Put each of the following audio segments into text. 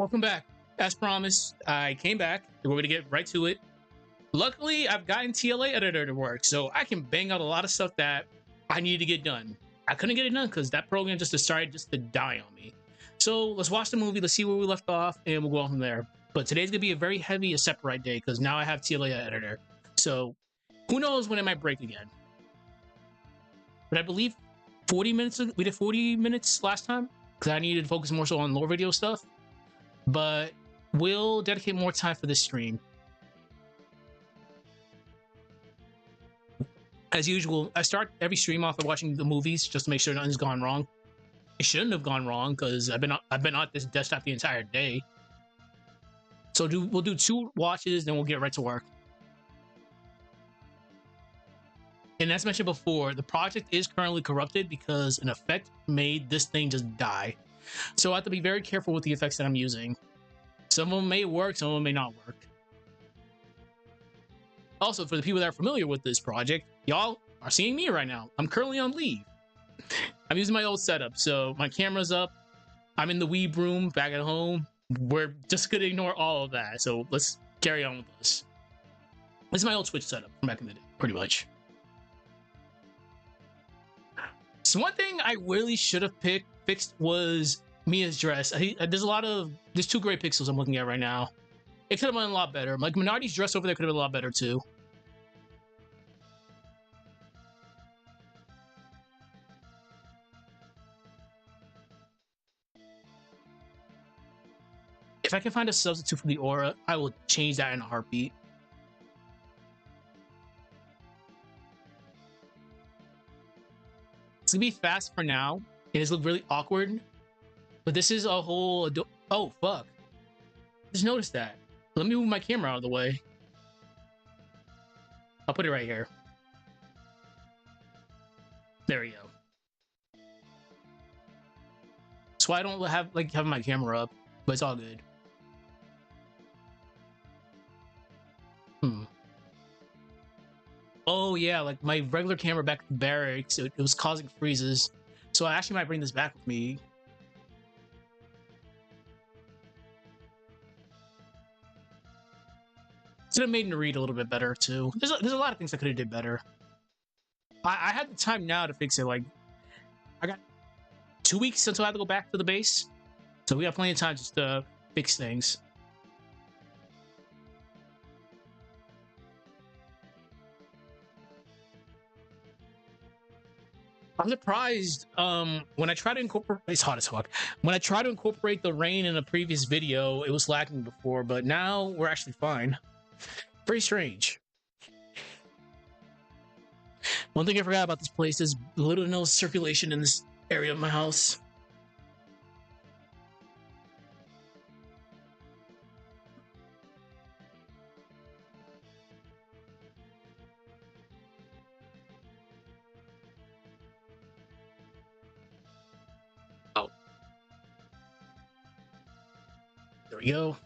Welcome back. As promised, I came back. We're going to get right to it. Luckily, I've gotten TLA editor to work, so I can bang out a lot of stuff that I needed to get done. I couldn't get it done because that program just decided to die on me. So let's watch the movie, let's see where we left off, and we'll go on from there. But today's going to be a very heavy Aseprite day because now I have TLA editor. So who knows when it might break again. But I believe 40 minutes, we did 40 minutes last time because I needed to focus more so on lore video stuff. But we'll dedicate more time for this stream. As usual, I start every stream off by watching the movies just to make sure nothing's gone wrong. It shouldn't have gone wrong because I've been on this desktop the entire day. So we'll do 2 watches, then we'll get right to work. And as mentioned before, the project is currently corrupted because an effect made this thing just die. So I have to be very careful with the effects that I'm using. Some of them may work, some of them may not work. Also, for the people that are familiar with this project, y'all are seeing me right now. I'm currently on leave. I'm using my old setup, so my camera's up. I'm in the Weeb room back at home. We're just gonna ignore all of that, so let's carry on with this. This is my old Twitch setup from back in the day, pretty much. So one thing I really should have fixed was Mia's dress. There's 2 gray pixels I'm looking at right now. It could have been a lot better. Like Minardi's dress over there could have been a lot better too. If I can find a substitute for the aura, I will change that in a heartbeat. It's gonna be fast for now. It has looked really awkward, but this is a whole. Oh fuck! Just noticed that. Let me move my camera out of the way. I'll put it right here. There we go. So I don't have my camera up, but it's all good. Oh yeah, like my regular camera back at the barracks, it was causing freezes. So I actually might bring this back with me. Could have made it read a little bit better too. There's a lot of things I could have did better. I had the time now to fix it. Like, I got 2 weeks until I have to go back to the base, so we got plenty of time just to fix things. I'm surprised when I try to incorporate, it's hot as fuck. When I try to incorporate the rain in a previous video, it was lacking before, but now we're actually fine. Very strange. One thing I forgot about this place is little to no circulation in this area of my house. Oh. There we go.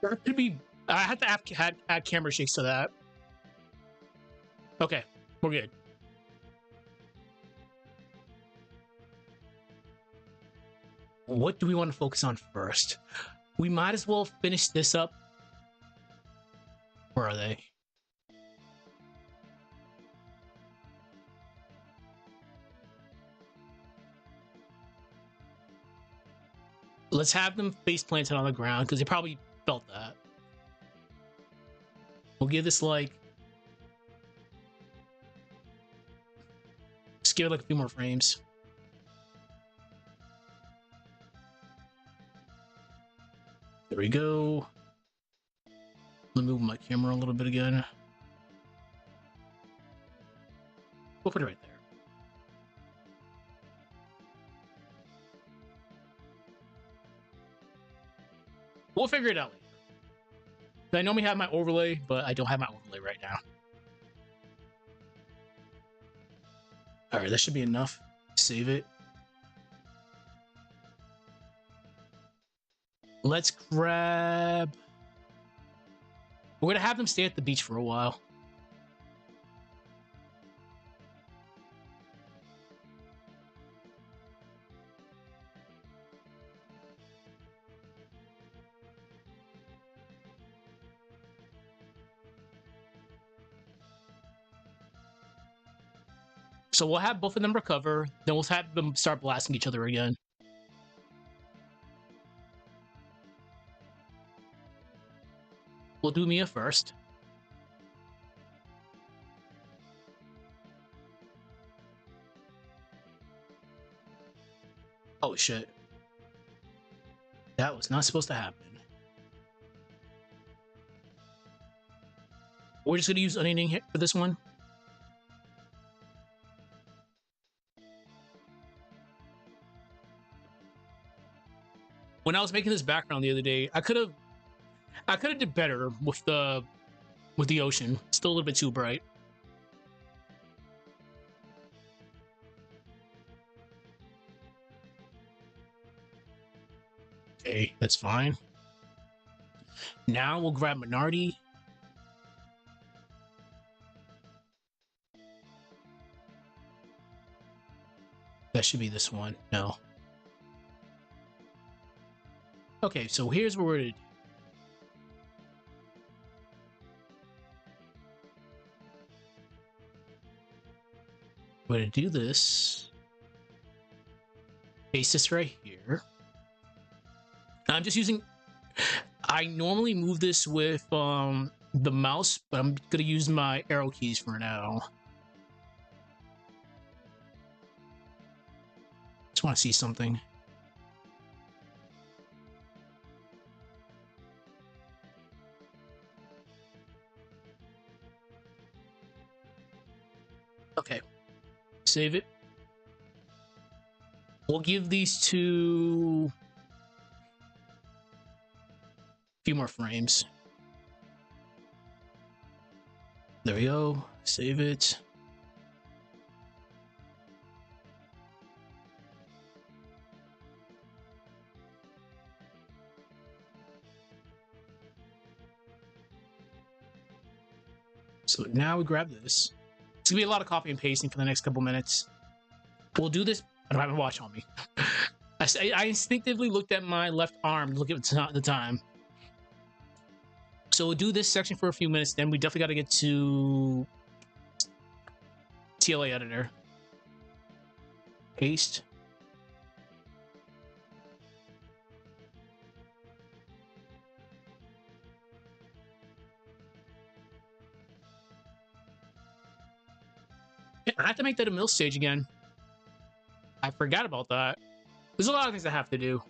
That could be. I had to add camera shakes to that. Okay, we're good. What do we want to focus on first? We might as well finish this up. Where are they? Let's have them face planted on the ground because they probably felt that. We'll give this like. Just give it like a few more frames. There we go. Let me move my camera a little bit again. We'll put it right there. We'll figure it out later. I normally have my overlay, but I don't have my overlay right now. Alright, that should be enough. Save it. Let's grab... We're gonna have them stay at the beach for a while. So we'll have both of them recover, then we'll have them start blasting each other again. We'll do Mia first. Oh shit. That was not supposed to happen. We're just gonna use unending hit for this one. When I was making this background the other day, I could have did better with the ocean. Still a little bit too bright. Okay, that's fine. Now we'll grab Minardi. That should be this one. No. Okay, so here's what we're gonna do. We're gonna do this. Paste this right here. I'm just using. I normally move this with the mouse, but I'm gonna use my arrow keys for now. Just want to see something. Okay, save it. We'll give these two a few more frames. There we go. Save it. So now we grab this. It's gonna be a lot of copy and pasting for the next couple minutes. We'll do this. I don't have a watch on me. I instinctively looked at my left arm to look at the time. So we'll do this section for a few minutes, then we definitely got to get to TLA editor. Paste. I have to make that a mill stage again. I forgot about that. There's a lot of things I have to do.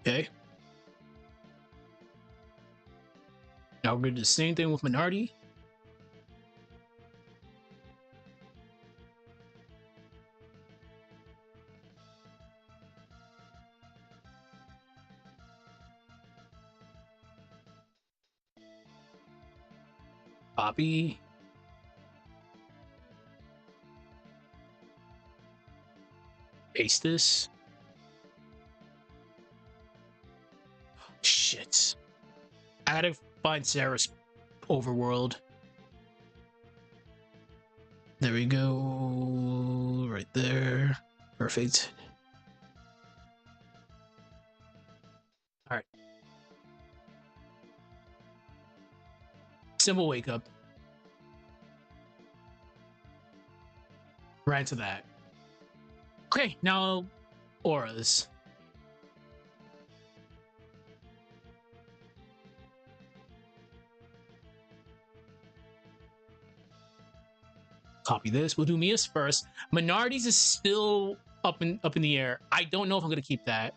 Okay. Now we're going to do the same thing with Minardi. Copy. Paste this. Shit. I gotta find Sarah's overworld. There we go. Right there. Perfect. Alright. Simple wake up. Right to that. Okay, now auras. Copy this. We'll do Mia's first. Minardi's is still up in the air. I don't know if I'm gonna keep that.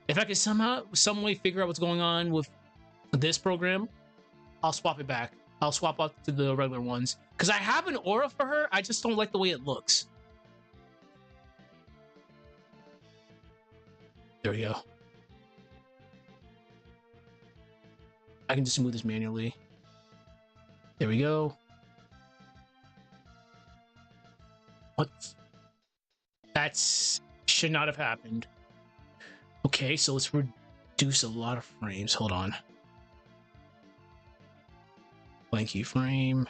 If I can some way figure out what's going on with this program, I'll swap it back. I'll swap out to the regular ones. Because I have an aura for her, I just don't like the way it looks. There we go. I can just move this manually. There we go. What? That's should not have happened. Okay, so let's reduce a lot of frames. Hold on. Blank keyframe.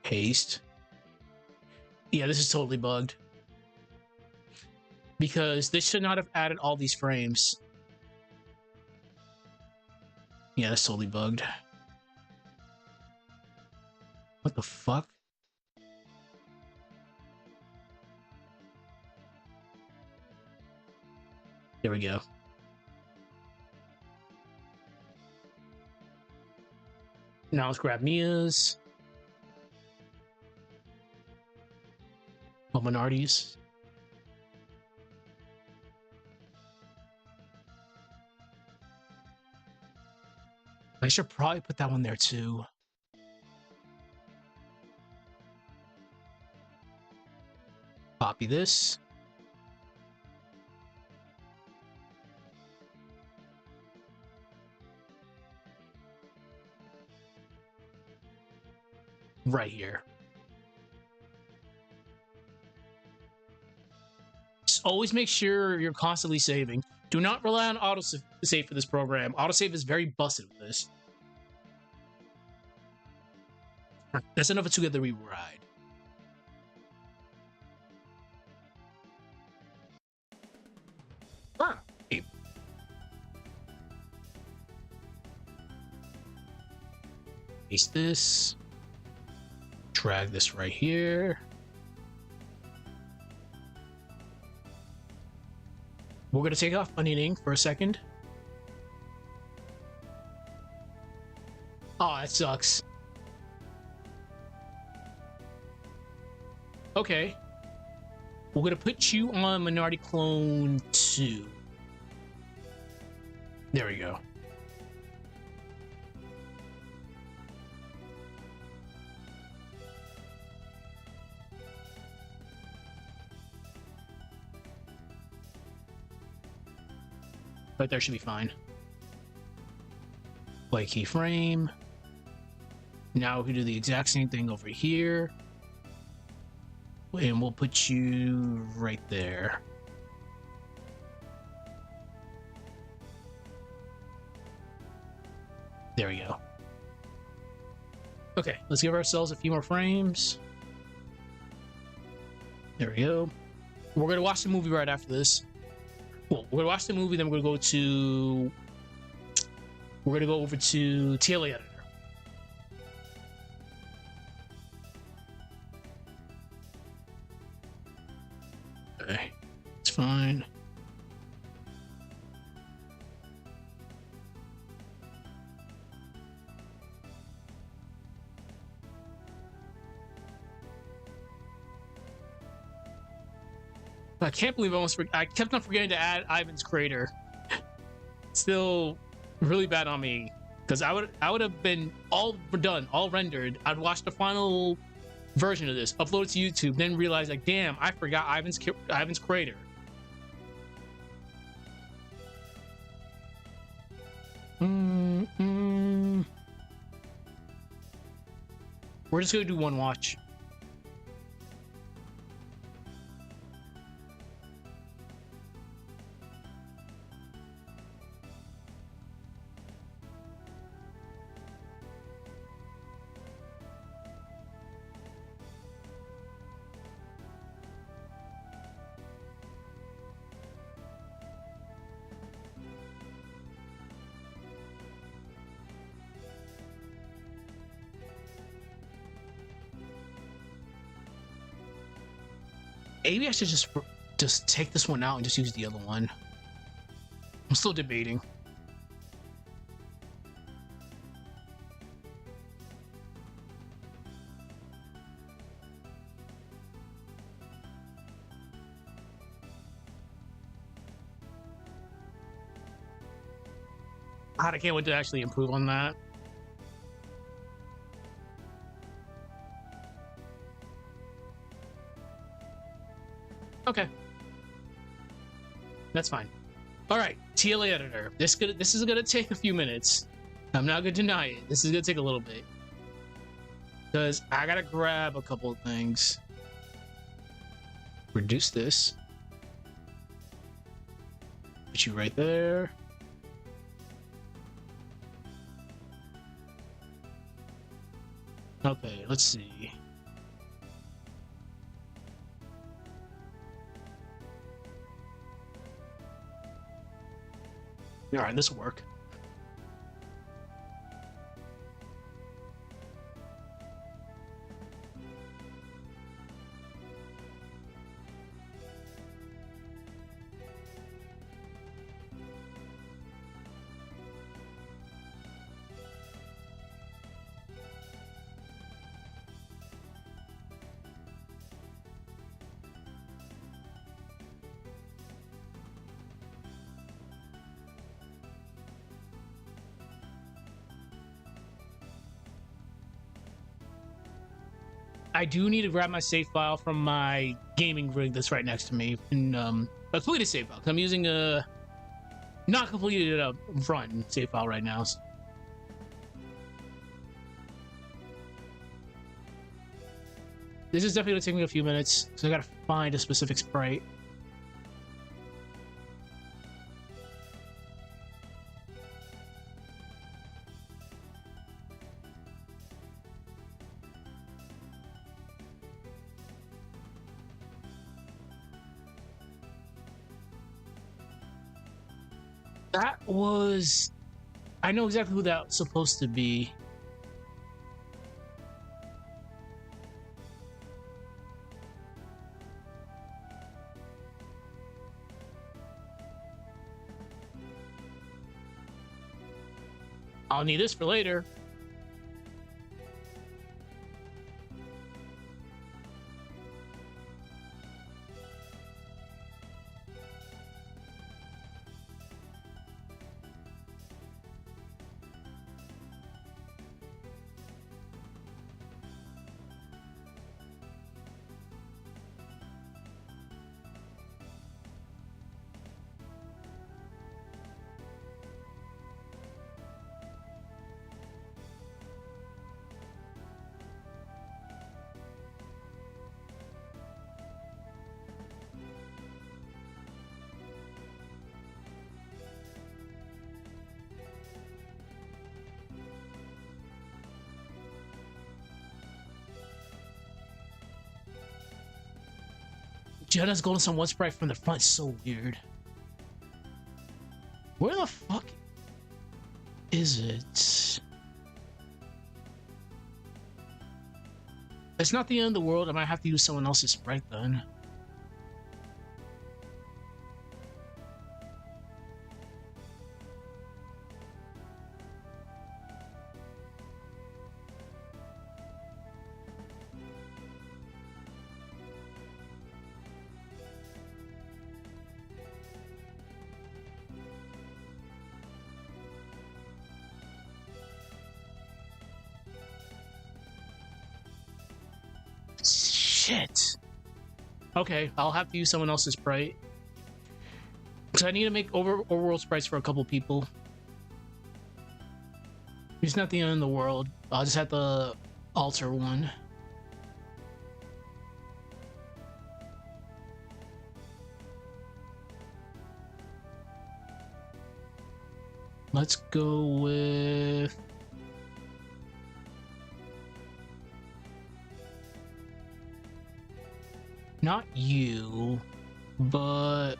Paste. Yeah, this is totally bugged. Because this should not have added all these frames. Yeah, that's totally bugged. What the fuck? There we go. Now let's grab Mia's. Oh, minorities. I should probably put that one there too. Copy this. Right here. Just always make sure you're constantly saving. Do not rely on autosave for this program. Autosave is very busted with this. That's enough of Together We Ride. Ah, hey. Paste this. Drag this right here. We're going to take off onion for a second. Oh, that sucks. Okay. We're going to put you on Minority Clone 2. There we go. Right there should be fine. Play keyframe. Now we can do the exact same thing over here. And we'll put you right there. There we go. Okay, let's give ourselves a few more frames. There we go. We're gonna watch the movie right after this. Well, we're gonna watch the movie, then we're gonna go over to TLA editor. Okay, it's fine. I can't believe I kept on forgetting to add Ivan's crater. Still really bad on me, because I would have been all done, all rendered. I'd watch the final version of this, upload it to YouTube, then realize like, damn, I forgot Ivan's crater. We're just gonna do one watch. Maybe I should just take this one out and just use the other one. I'm still debating. God, I can't wait to actually improve on that. Okay. That's fine. All right, TLA editor. This is gonna take a few minutes. I'm not gonna deny it. This is gonna take a little bit, because I gotta grab a couple of things. Reduce this. Put you right there. Okay, let's see. All right, this will work. I do need to grab my save file from my gaming rig that's right next to me, and a completed save file. I'm using a not completed run save file right now. So. This is definitely gonna take me a few minutes, so I gotta find a specific sprite. That was... I know exactly who that was supposed to be. I'll need this for later. Jenna's going some one sprite from the front. So weird. Where the fuck is it? It's not the end of the world. I might have to use someone else's sprite then. Shit. Okay, I'll have to use someone else's sprite. Because I need to make overworld sprites for a couple people. It's not the end of the world. I'll just have to alter one. Let's go with... not you, but...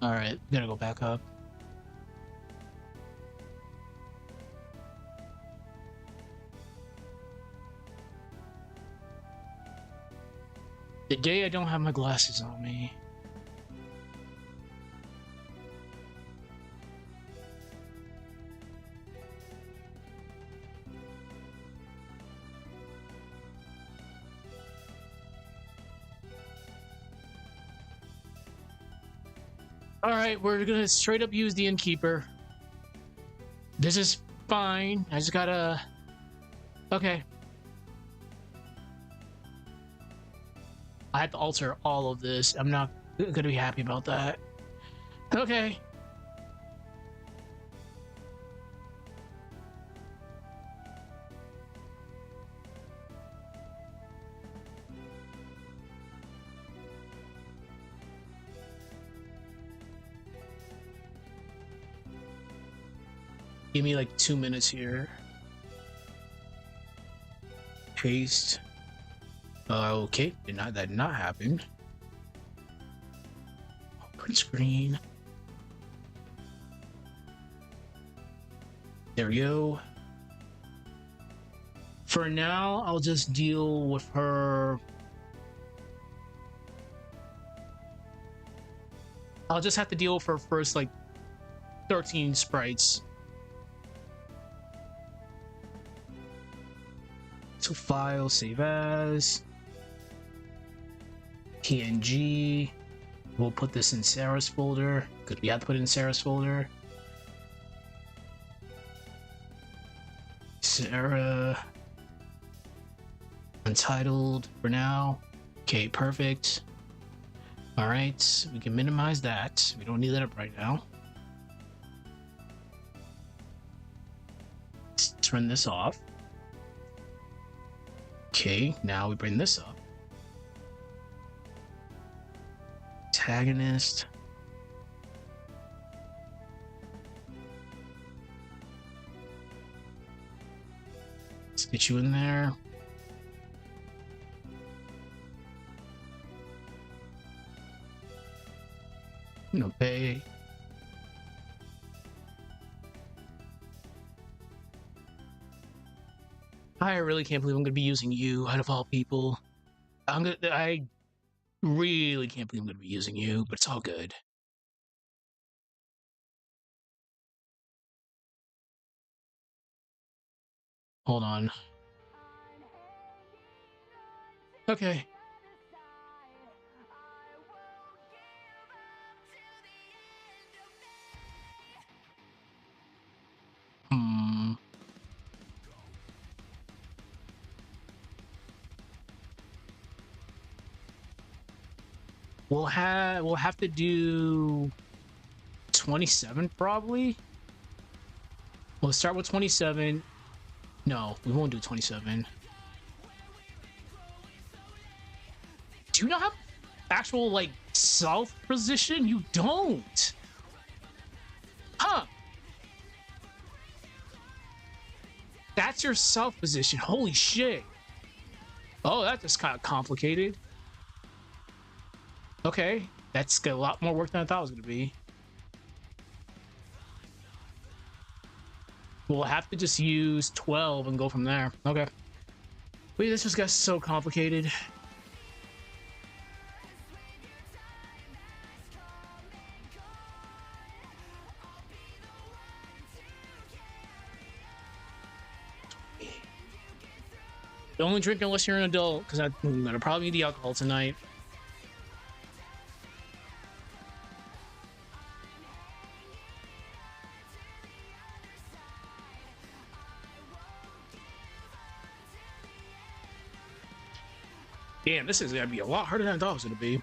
Alright, gotta go back up. Today I don't have my glasses on me. Alright, we're gonna straight up use the innkeeper. This is fine. I just gotta... Okay. I have to alter all of this. I'm not gonna be happy about that. Okay. Give me like 2 minutes here. Paste. Okay, that did not happen. Print screen. There we go. For now, I'll just deal with her. I'll just have to deal with her first, like, 13 sprites. to file, save as, PNG. We'll put this in Sarah's folder because we have to put it in Sarah's folder. Sarah, untitled for now. Okay, perfect. All right, we can minimize that. We don't need that up right now. Let's turn this off. Okay, now we bring this up. Antagonist. Let's get you in there. No pay. I really can't believe I'm gonna be using you out of all people. I really can't believe I'm gonna be using you, but it's all good. Hold on. Okay. We'll have to do 27 probably. We'll start with 27. No, we won't do 27. Do you not have actual like self position? You don't. Huh. That's your self position. Holy shit. Oh, that just kind of complicated. Okay, that's got a lot more work than I thought it was going to be. We'll have to just use 12 and go from there. Okay. Wait, this just got so complicated. Don't drink unless you're an adult, because I'm gonna probably need the alcohol tonight. Damn, this is gonna be a lot harder than I thought it was gonna be.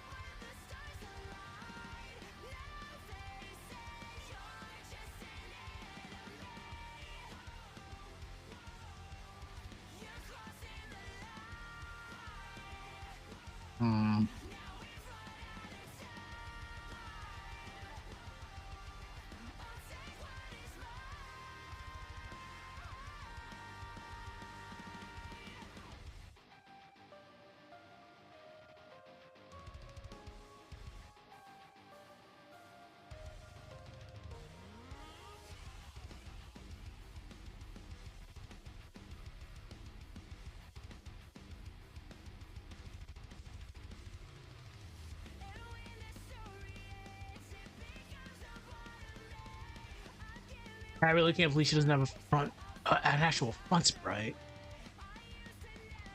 I really can't believe she doesn't have a front, an actual front sprite.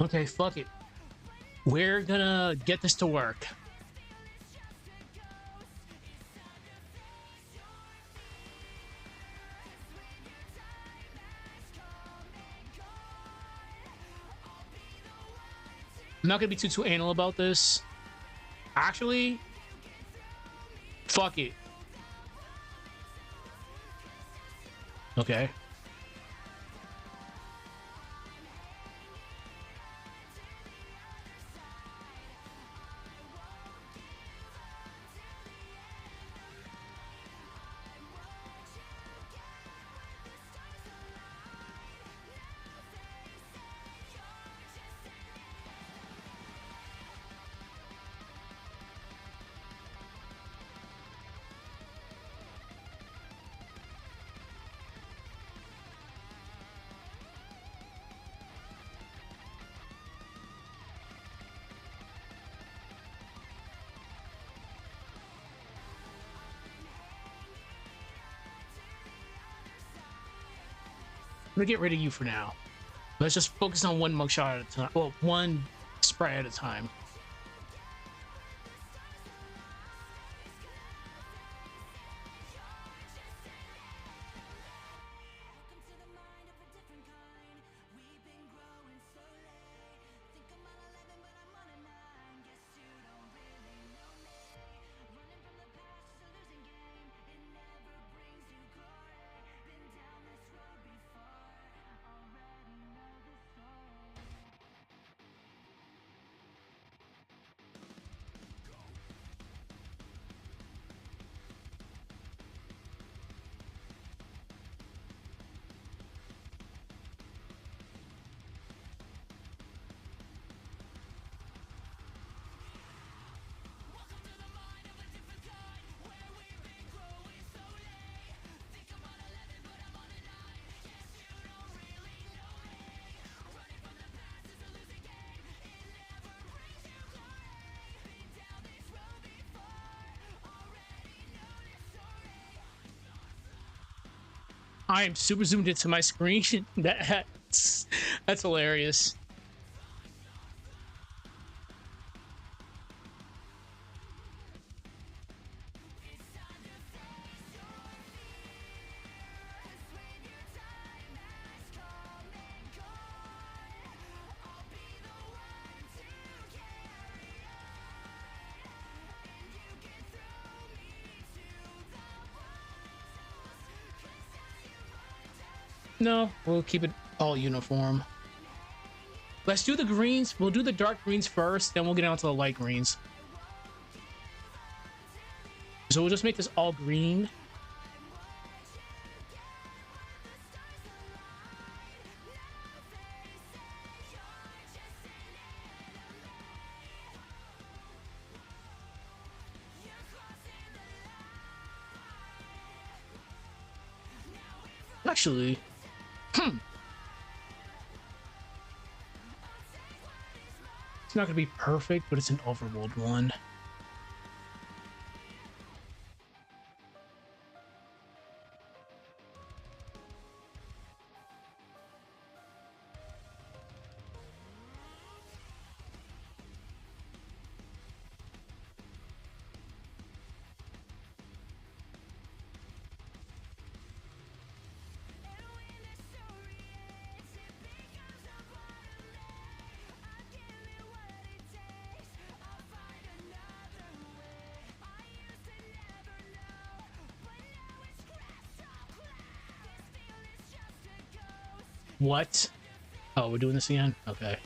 Okay, fuck it. We're gonna get this to work. I'm not gonna be too anal about this. Actually, fuck it. Okay. I'm gonna get rid of you for now. Let's just focus on one mugshot at a time. Well, one sprite at a time. I am super zoomed into my screen. That's hilarious. No, we'll keep it all uniform. Let's do the greens. We'll do the dark greens first, then we'll get on to the light greens. So we'll just make this all green. Actually, it's not gonna be perfect, but it's an overworld one. What? Oh, we're doing this again? Okay.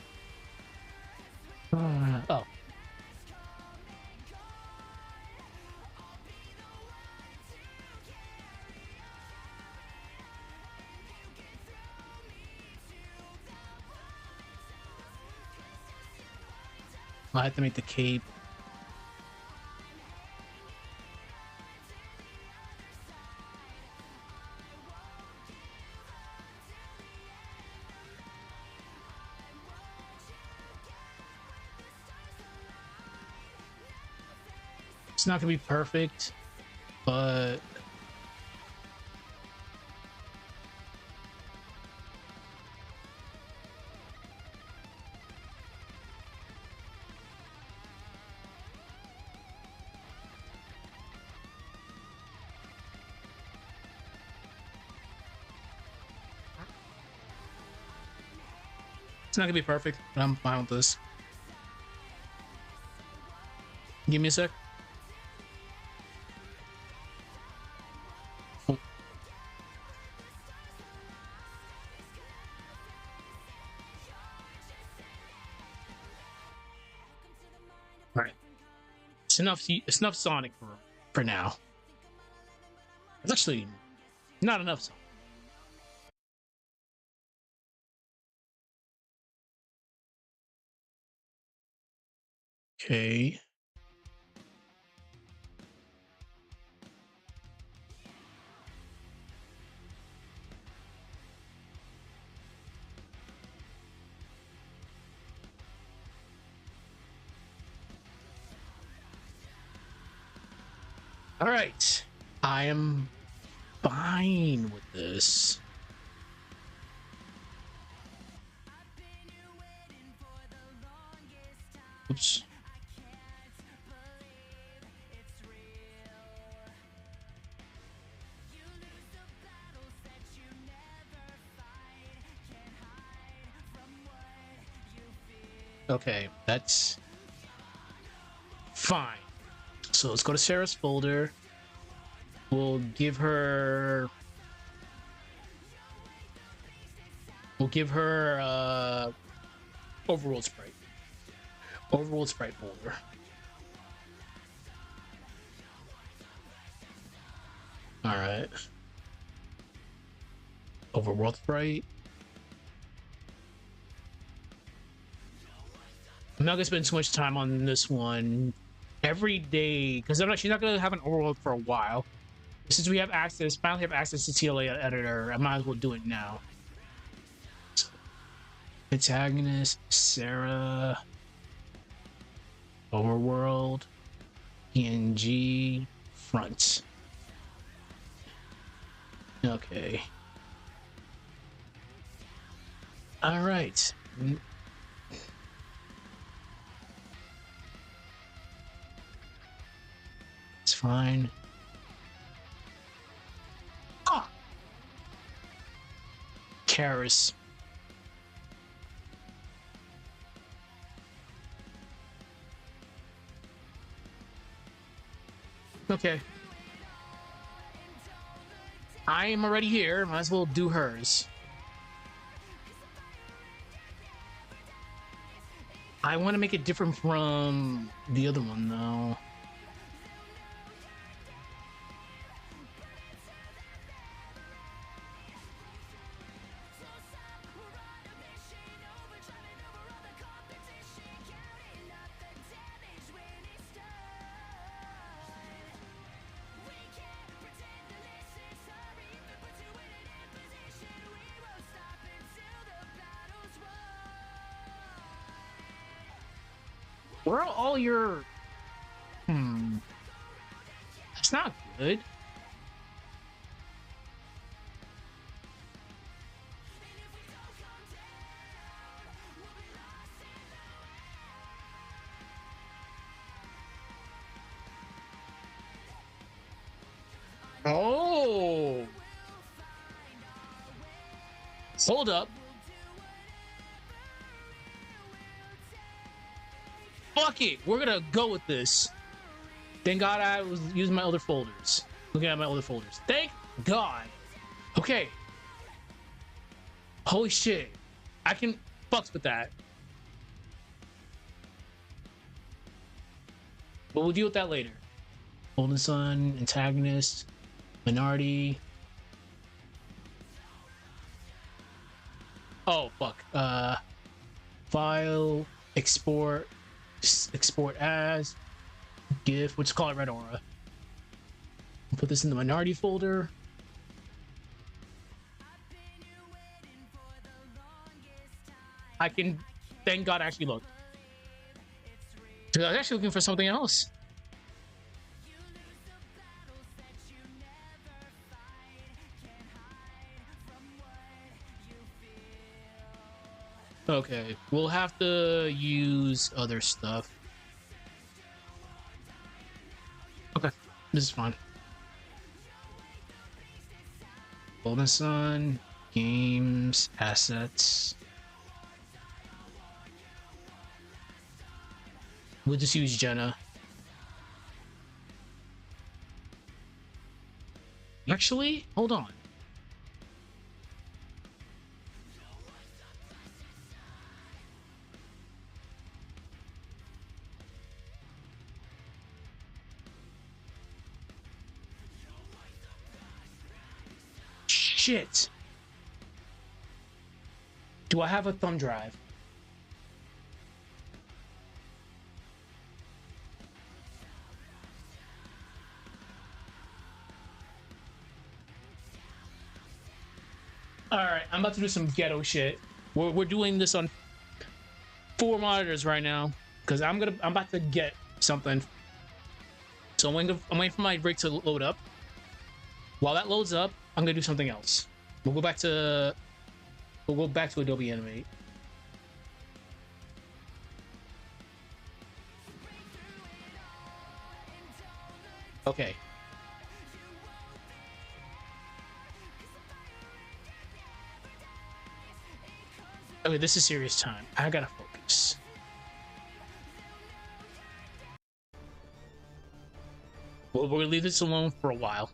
Oh. I have to make the cape. It's not gonna be perfect, but it's not gonna be perfect, but I'm fine with this. Give me a sec. Oh. All right. It's enough. It's enough Sonic for now. It's actually not enough Sonic. Okay. All right. I am fine with this. Oops. Okay, that's fine. So let's go to Sarah's folder. We'll give her overworld sprite. Overworld sprite folder. All right. Overworld sprite. I'm not gonna spend too much time on this one every day because she's not gonna have an overworld for a while. Since we have access, finally have access to TLA editor, I might as well do it now. So, antagonist, Sarah, overworld, PNG, front. Okay. All right. It's fine. Ah! Karis. Okay. I am already here. Might as well do hers. I want to make it different from the other one, though. Where are all your... That's not good. Oh! Hold up. Fuck it, we're gonna go with this. Thank God I was using my other folders. Looking at my other folders. Thank God. Okay. Holy shit. I can fucks with that. But we'll deal with that later. Golden Sun, antagonist, minority. Oh, fuck. File, export as, GIF, let's call it Red Aura. Put this in the minority folder. I can, thank God I actually looked. I was actually looking for something else. Okay, we'll have to use other stuff. Okay, this is fine. Golden Sun, games, assets. We'll just use Jenna. Actually, hold on. Shit. Do I have a thumb drive? All right, I'm about to do some ghetto shit. We're doing this on 4 monitors right now because I'm about to get something. So I'm waiting for my rig to load up. While that loads up, I'm gonna do something else. We'll go back to Adobe Animate. Okay. Okay, this is serious time. I gotta focus. Well, we're gonna leave this alone for a while.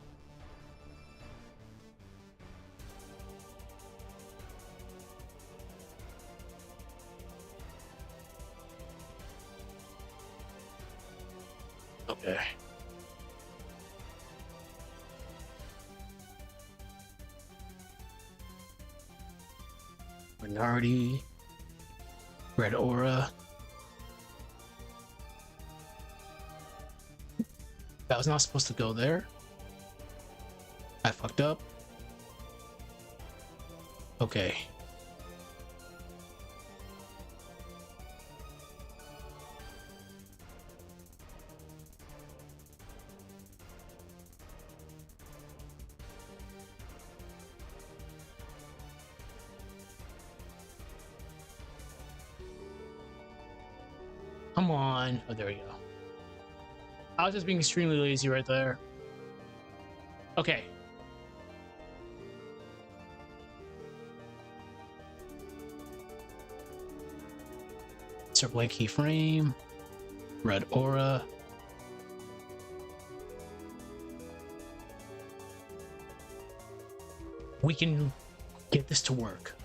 Okay. Minority. Red aura. That was not supposed to go there. I fucked up. Okay. Come on. Oh, there we go. I was just being extremely lazy right there. Okay. Insert blank keyframe. Red aura. We can get this to work.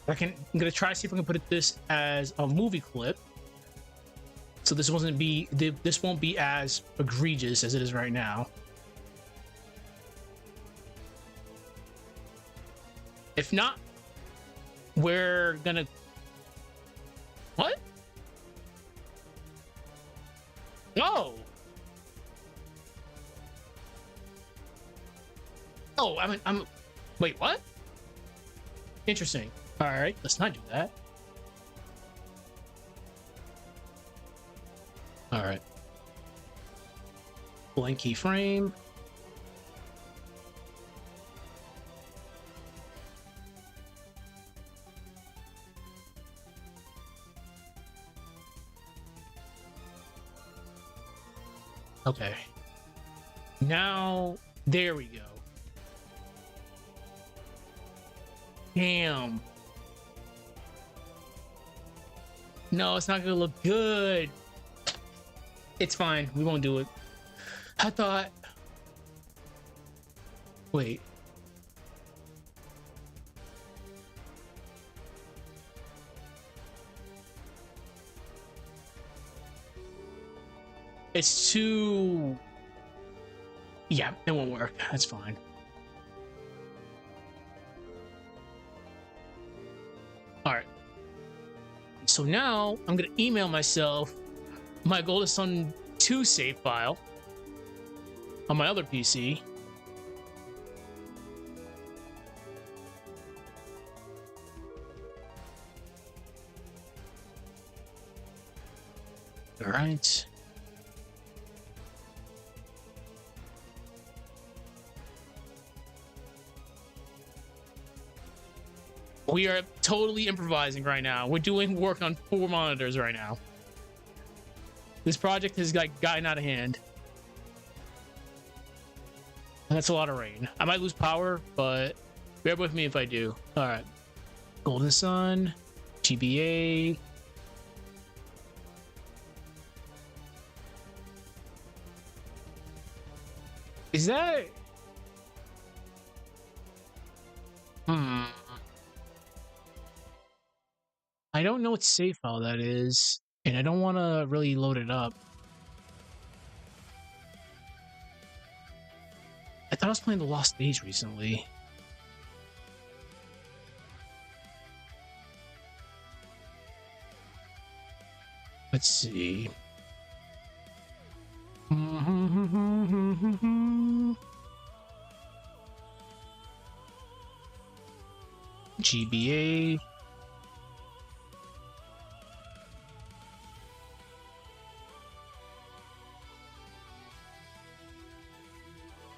I'm gonna try to see if I can put this as a movie clip, so this won't be as egregious as it is right now. If not, we're gonna what? No. Oh, I'm. Wait, what? Interesting. All right, let's not do that. All right. Blank keyframe. Okay. Now, there we go. Damn. No, it's not gonna look good. It's fine. We won't do it. I thought... Wait. It's too... Yeah, it won't work. That's fine. Alright. So now, I'm gonna email myself my Golden Sun 2 save file on my other PC. Alright. We are totally improvising right now. We're doing work on 4 monitors right now. This project has gotten out of hand. And that's a lot of rain. I might lose power, but bear with me if I do. All right. Golden Sun, GBA. Is that... I don't know what save file that is, and I don't want to really load it up. I thought I was playing The Lost Age recently. Let's see. GBA.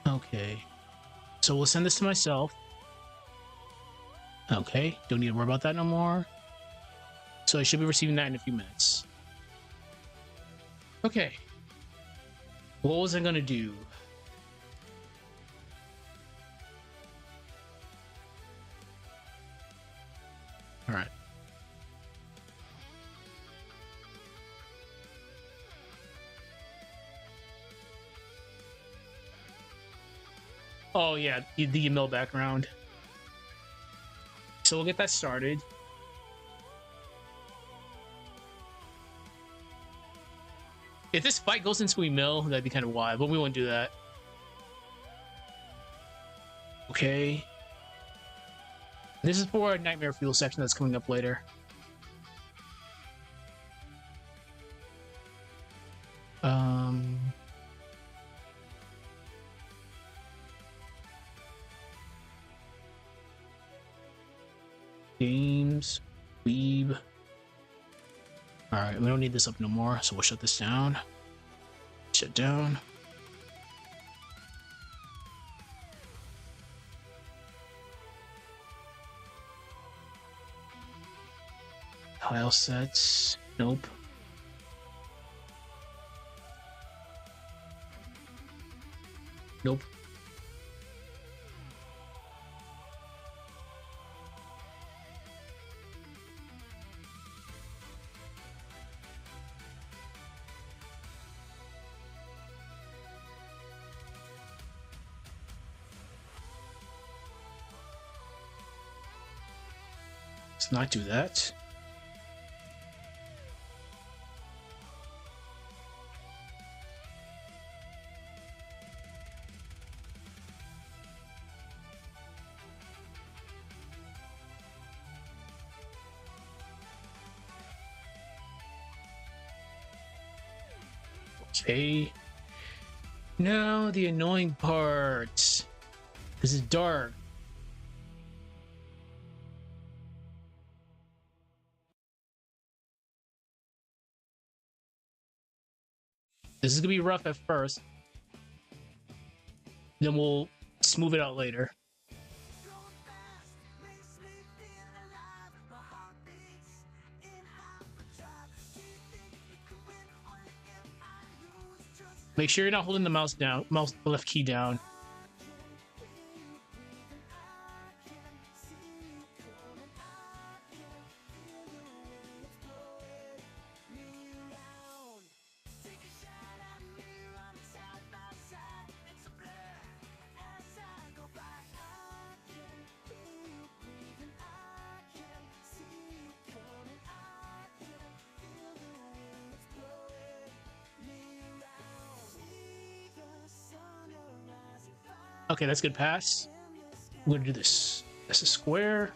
Okay, so we'll send this to myself. Okay, don't need to worry about that no more. So I should be receiving that in a few minutes. Okay. What was I gonna do? All right. Oh yeah, the email background. So we'll get that started. If this fight goes into a mill, that'd be kind of wild, but we won't do that. Okay. This is for a Nightmare Fuel section that's coming up later. Games, weeb. All right, we don't need this up no more, so we'll shut this down. Shut down. Tile sets. Nope. Nope. Let's not do that. Okay. Now the annoying part. This is dark. This is gonna be rough at first. Then we'll smooth it out later. Make sure you're not holding the mouse down, left key down. Okay, that's a good pass. I'm gonna do this. That's a square.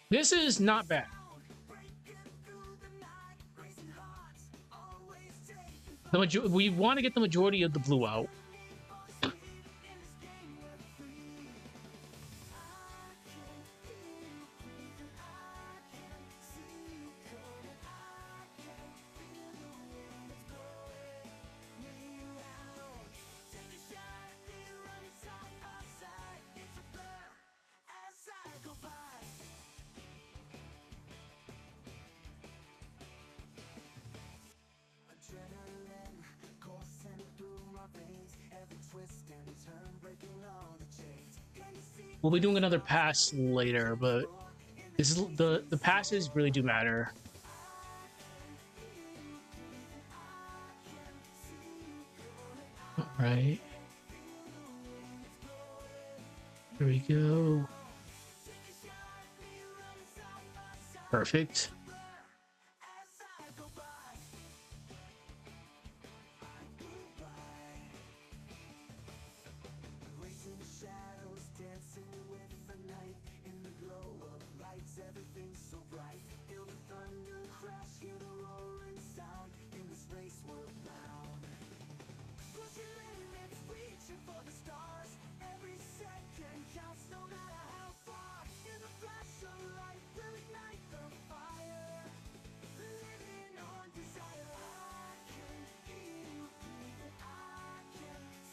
This is not bad. We want to get the majority of the blue out. We'll be doing another pass later, but this is the passes really do matter. All right. Here we go. Perfect.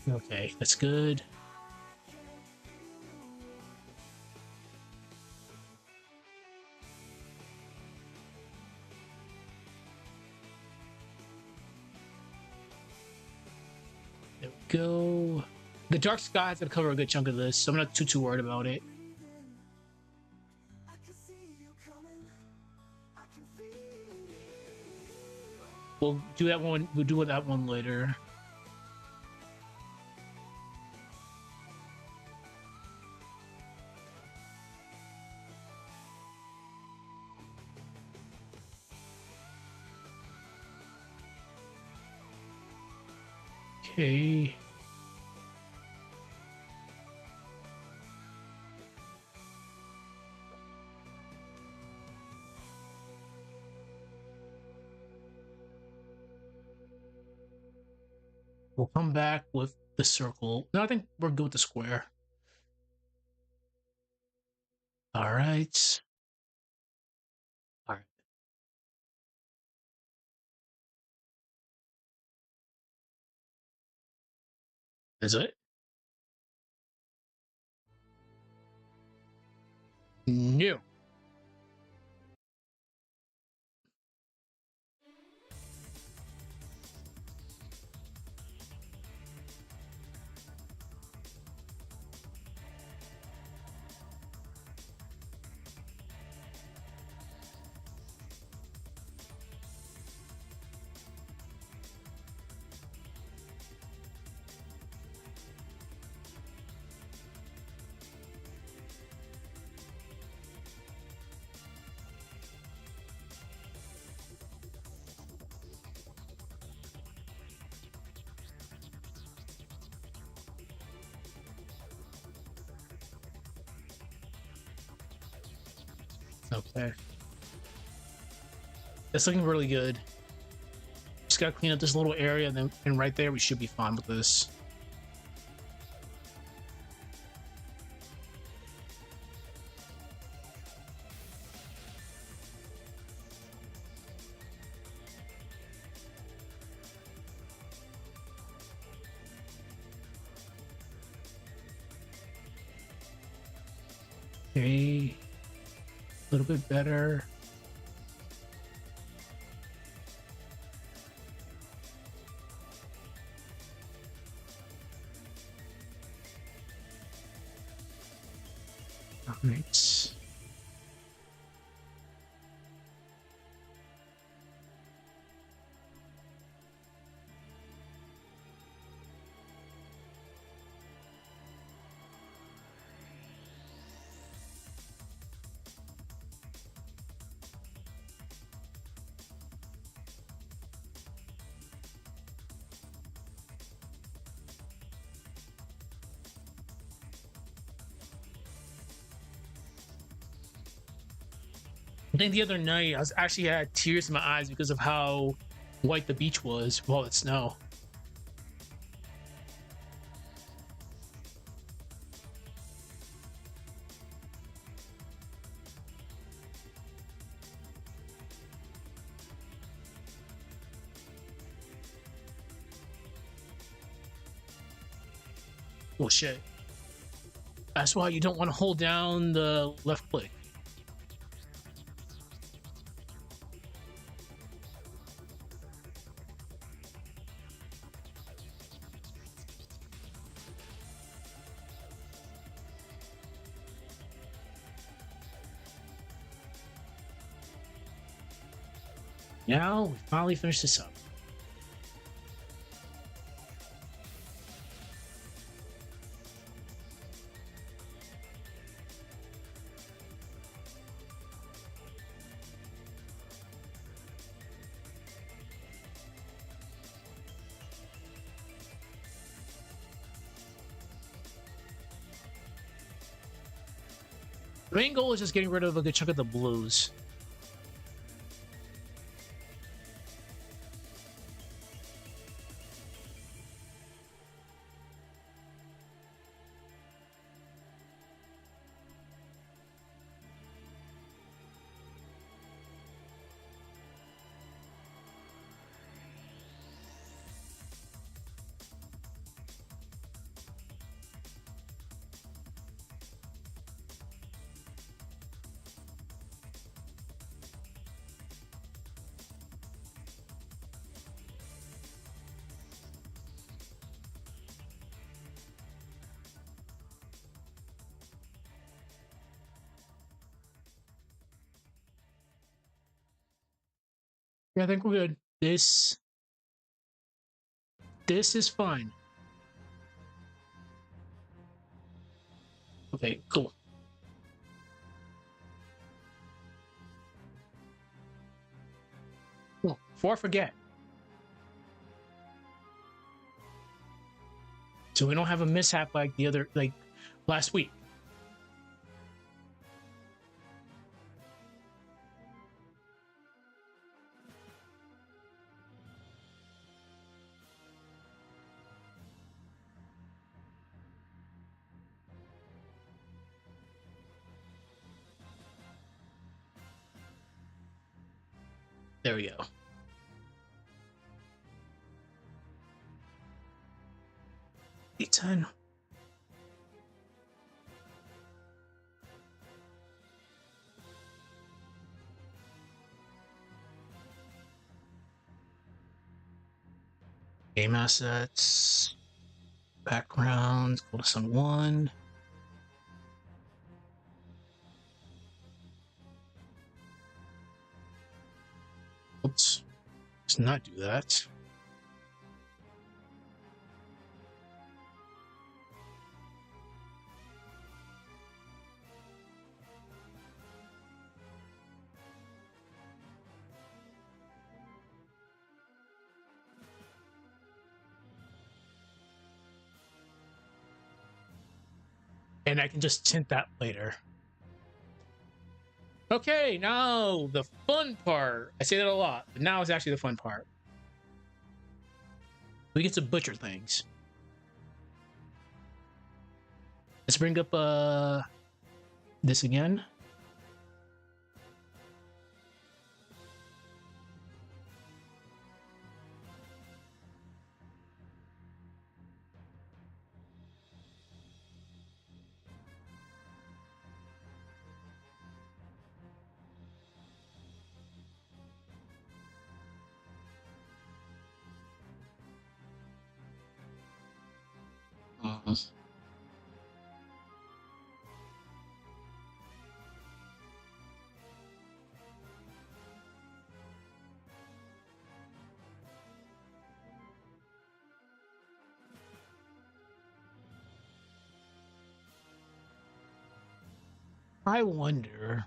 Okay, that's good. There we go. The dark sky is gonna cover a good chunk of this, so I'm not too worried about it. We'll do that one. We'll do that one later. Okay. We'll come back with the circle. No, I think we're good with the square. All right. All right. Is it? No. Okay. It's looking really good. Just gotta clean up this little area, and right there we should be fine with this. Okay. A little bit better. All right. I think the other night I was actually had tears in my eyes because of how white the beach was while it snowed. Well, shit. That's why you don't want to hold down the left click. Now we finally finished this up. The main goal is just getting rid of a good chunk of the blues. Yeah, I think we're good. This is fine. Okay, cool. Cool. Before I forget, so we don't have a mishap like the other, like last week. There we go. D10. Game assets. Background. Go to Sun 1. Oops. Let's not do that. And I can just tint that later. Okay, now the fun part. I say that a lot, but now it's actually the fun part. We get to butcher things. Let's bring up this again. I wonder.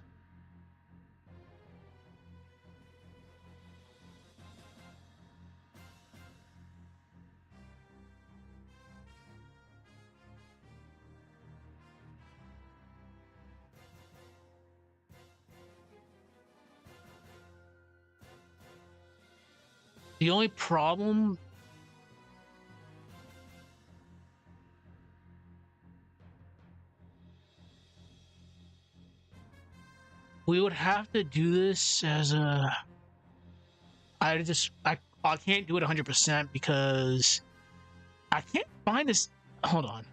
The only problem. We would have to do this as a. I can't do it 100% because I can't find this. Hold on.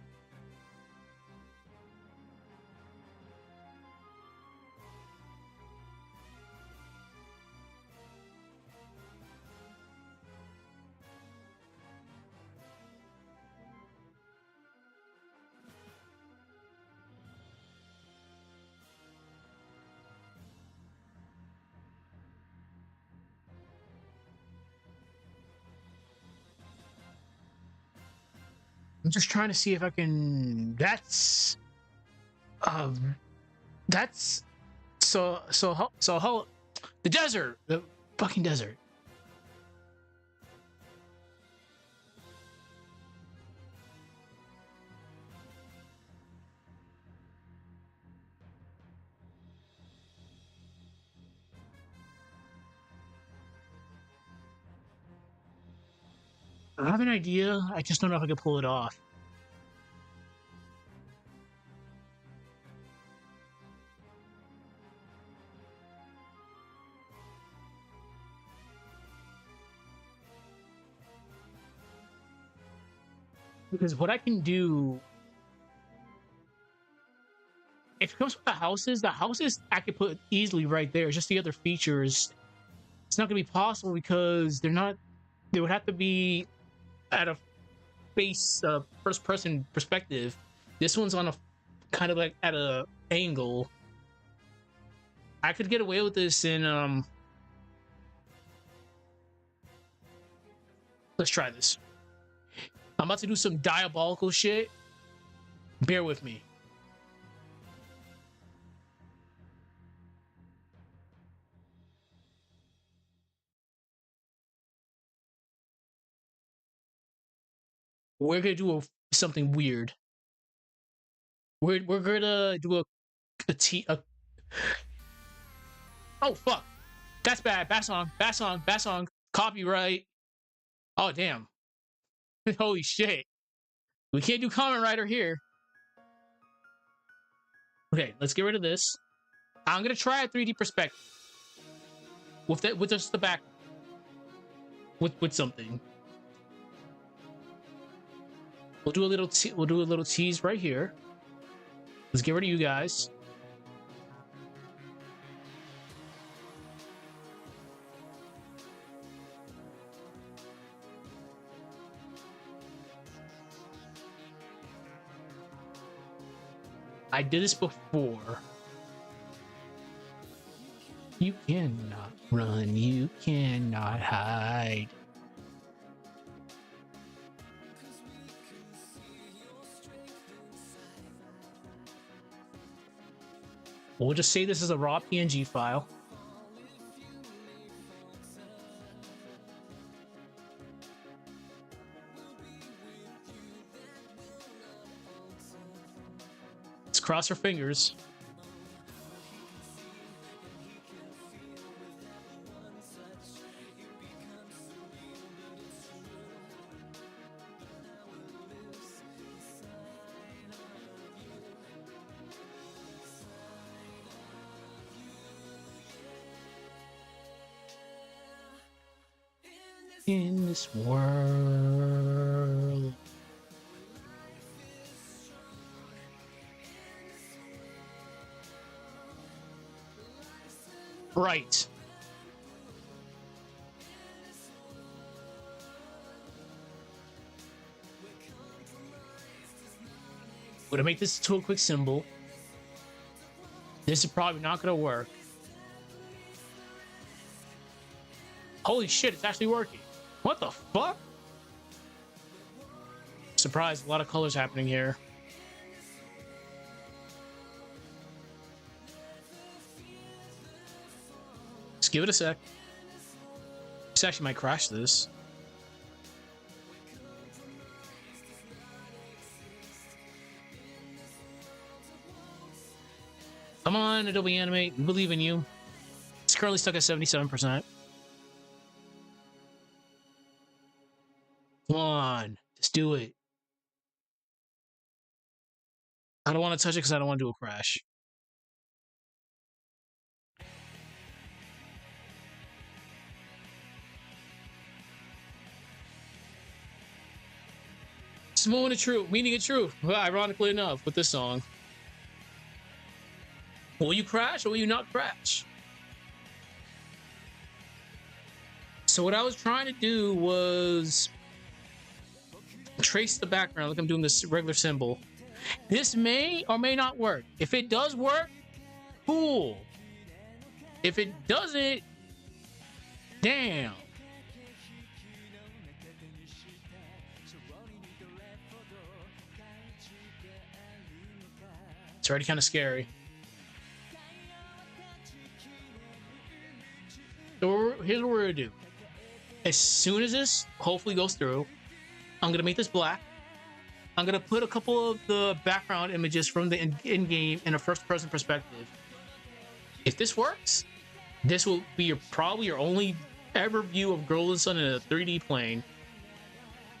I'm just trying to see if I can. Um, that's so how the desert, the fucking desert. I have an idea. I just don't know if I can pull it off. Because what I can do, if it comes with the houses I could put easily right there. It's just the other features. It's not going to be possible because they're not. They would have to be at a first person perspective. This one's on a kind of like at a angle. I could get away with this in Let's try this. I'm about to do some diabolical shit. Bear with me. We're gonna do something weird. We're gonna do a oh fuck. That's bad. Bad song. Bad song. Bad song. Copyright. Oh damn. Holy shit. We can't do comment writer here. Okay, let's get rid of this. I'm gonna try a 3D perspective with just the back with something. We'll do a little tease right here. Let's get rid of you guys. I did this before. You cannot run. You cannot hide. We'll just say this is a raw PNG file. Let's cross our fingers. In this world. Right. We're gonna make this to a quick symbol. This is probably not gonna work. Holy shit, it's actually working. What the fuck? Surprised, a lot of colors happening here. Just give it a sec. This actually might crash this. Come on, Adobe Animate. We believe in you. It's currently stuck at 77%. Come on, just do it. I don't want to touch it because I don't want to do a crash. It's a moment of truth, meaning of truth. Well, ironically enough, with this song. Will you crash or will you not crash? So what I was trying to do was trace the background like I'm doing this regular symbol. This may or may not work. If it does work, cool. If it doesn't, damn. It's already kind of scary. So here's what we're gonna do. As soon as this hopefully goes through, I'm gonna make this black. I'm gonna put a couple of the background images from the in-game in a first-person perspective. If this works, this will be probably your only ever view of Golden Sun in a 3D plane,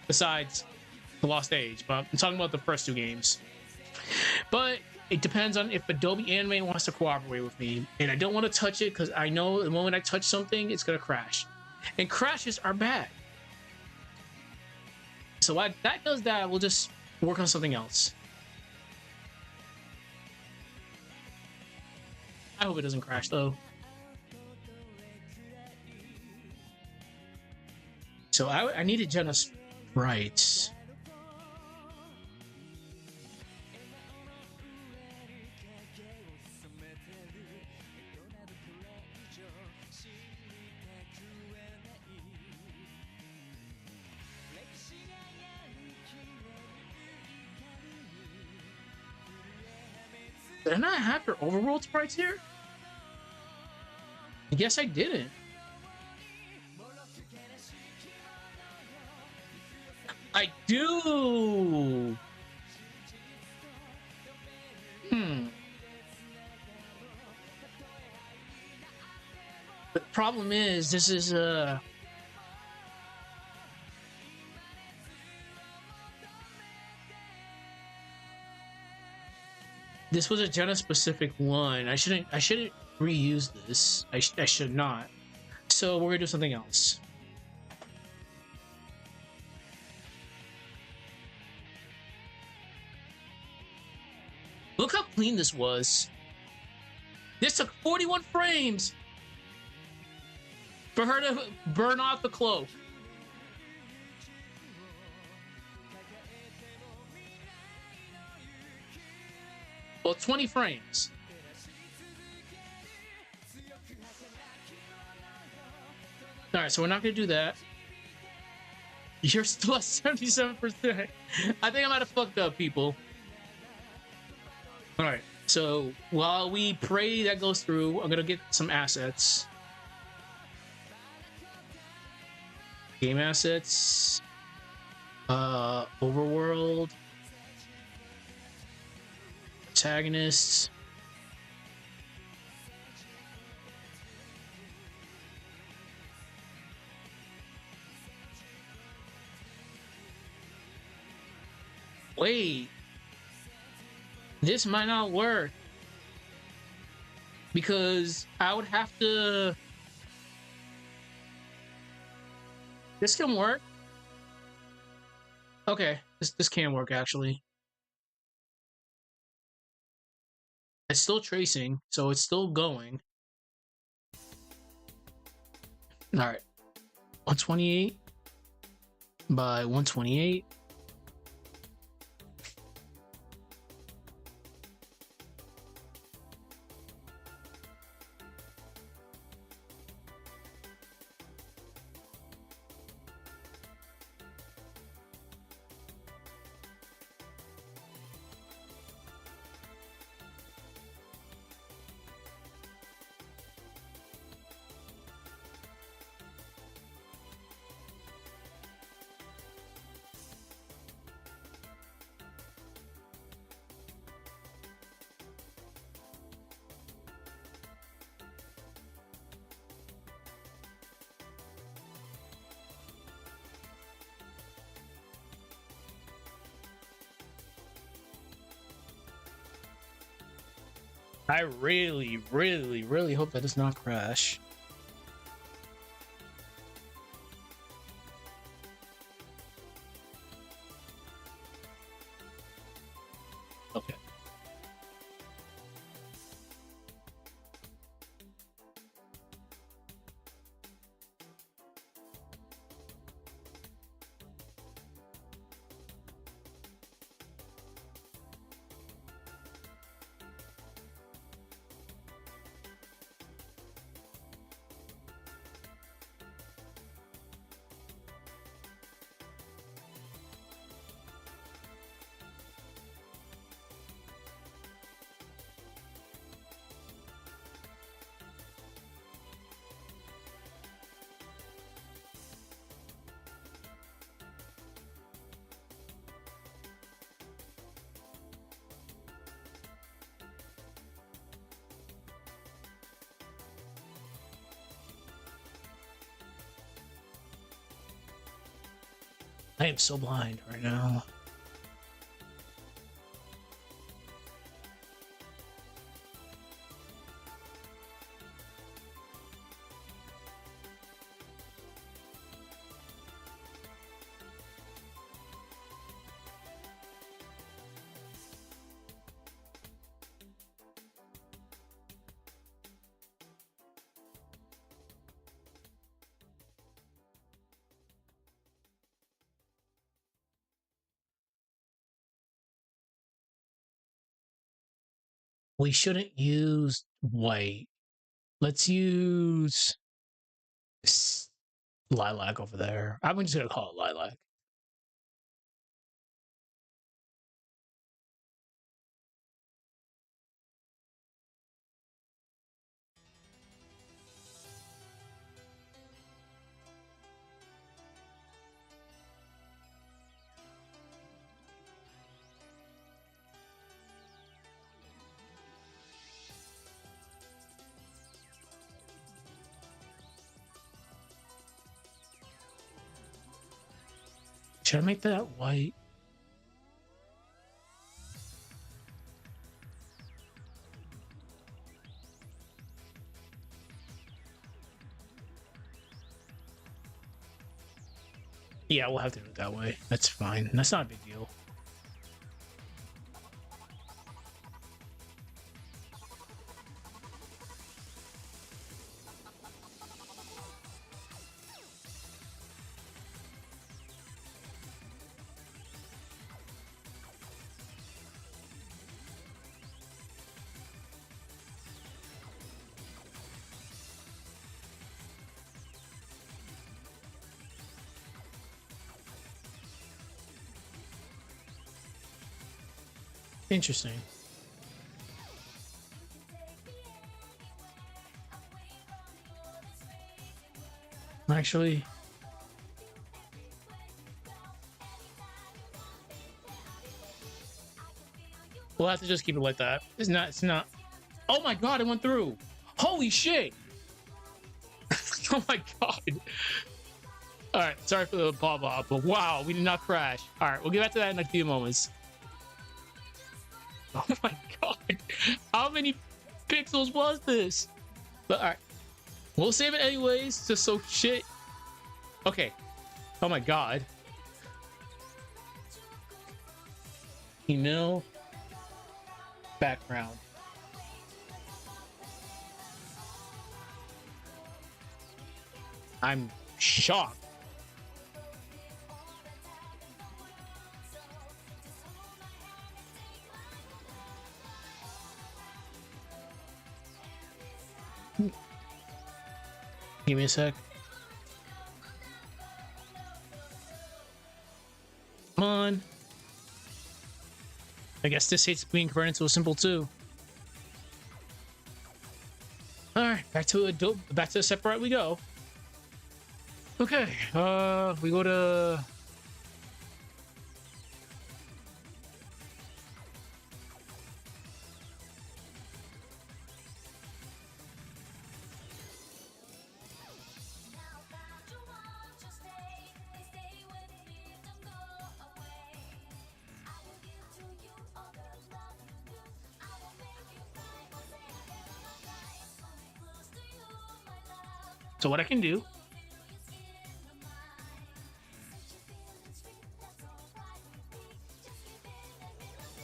besides The Lost Age. But I'm talking about the first two games. But it depends on if Adobe Animate wants to cooperate with me, and I don't want to touch it because I know the moment I touch something, it's gonna crash, and crashes are bad. So while that does that, we'll just work on something else. I hope it doesn't crash though. So I need to generate sprites. Did I not have your overworld sprites here? I guess I didn't. I do. The problem is, this is this was a Jenna specific one. I shouldn't reuse this. I should not. So we're gonna do something else. Look how clean this was. This took 41 frames for her to burn off the cloak. Well, 20 frames. All right, so we're not gonna do that. You're still at 77%. I think I might have fucked up, people. All right, so while we pray that goes through, I'm gonna get some assets. Game assets. Overworld. Protagonists. Wait. This might not work. Because I would have to... This can work. Okay, this can work, actually. It's still tracing, so it's still going. All right, 128 by 128. I really, really, really hope that does not crash. Okay. I am so blind right now. We shouldn't use white. Let's use lilac over there. I'm just gonna call it lilac. Should I make that white? Yeah, we'll have to do it that way. That's fine. That's not a big deal. Interesting. Actually, we'll have to just keep it like that. It's not. Oh my god, it went through. Holy shit. Oh my god. All right, sorry for the pop-up, but wow, we did not crash. All right, we'll get back to that in a few moments. Oh my god. How many pixels was this? But all right, we'll save it anyways, just so shit. Okay. Oh my god. Email. Background. I'm shocked. Give me a sec. Come on. I guess this hates being converted into a symbol too. All right, back to Aseprite we go. Okay, we go to. So what I can do.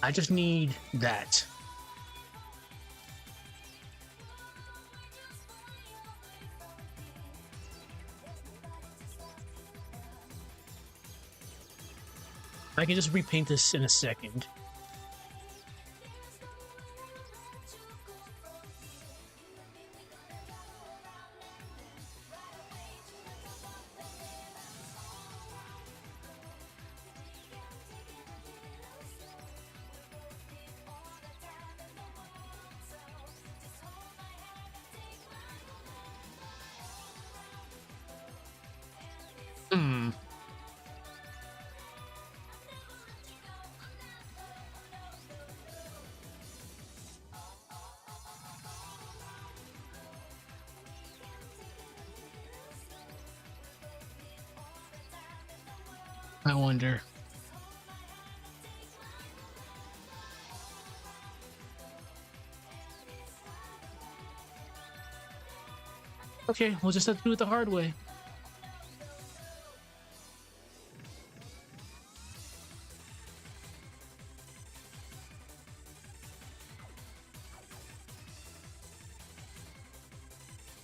I just need that. I can just repaint this in a second. Hmm. I wonder. Okay, we'll just have to do it the hard way.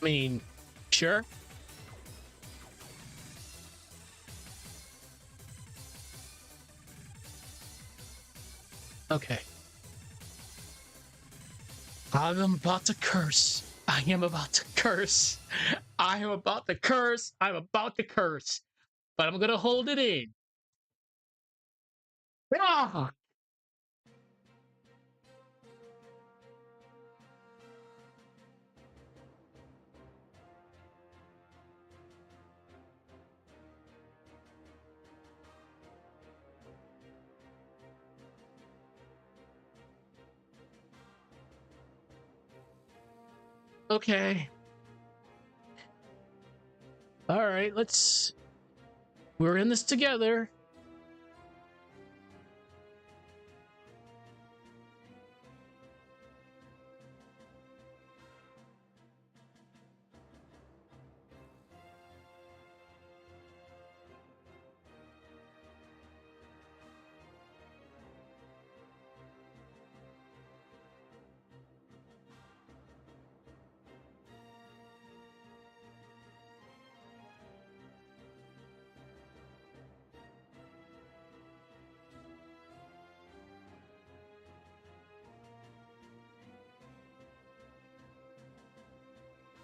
I mean, sure. Okay. I'm about to curse. I am about to curse. I am about to curse. I'm about to curse. But I'm gonna hold it in. Ah! Okay. All right, we're in this together.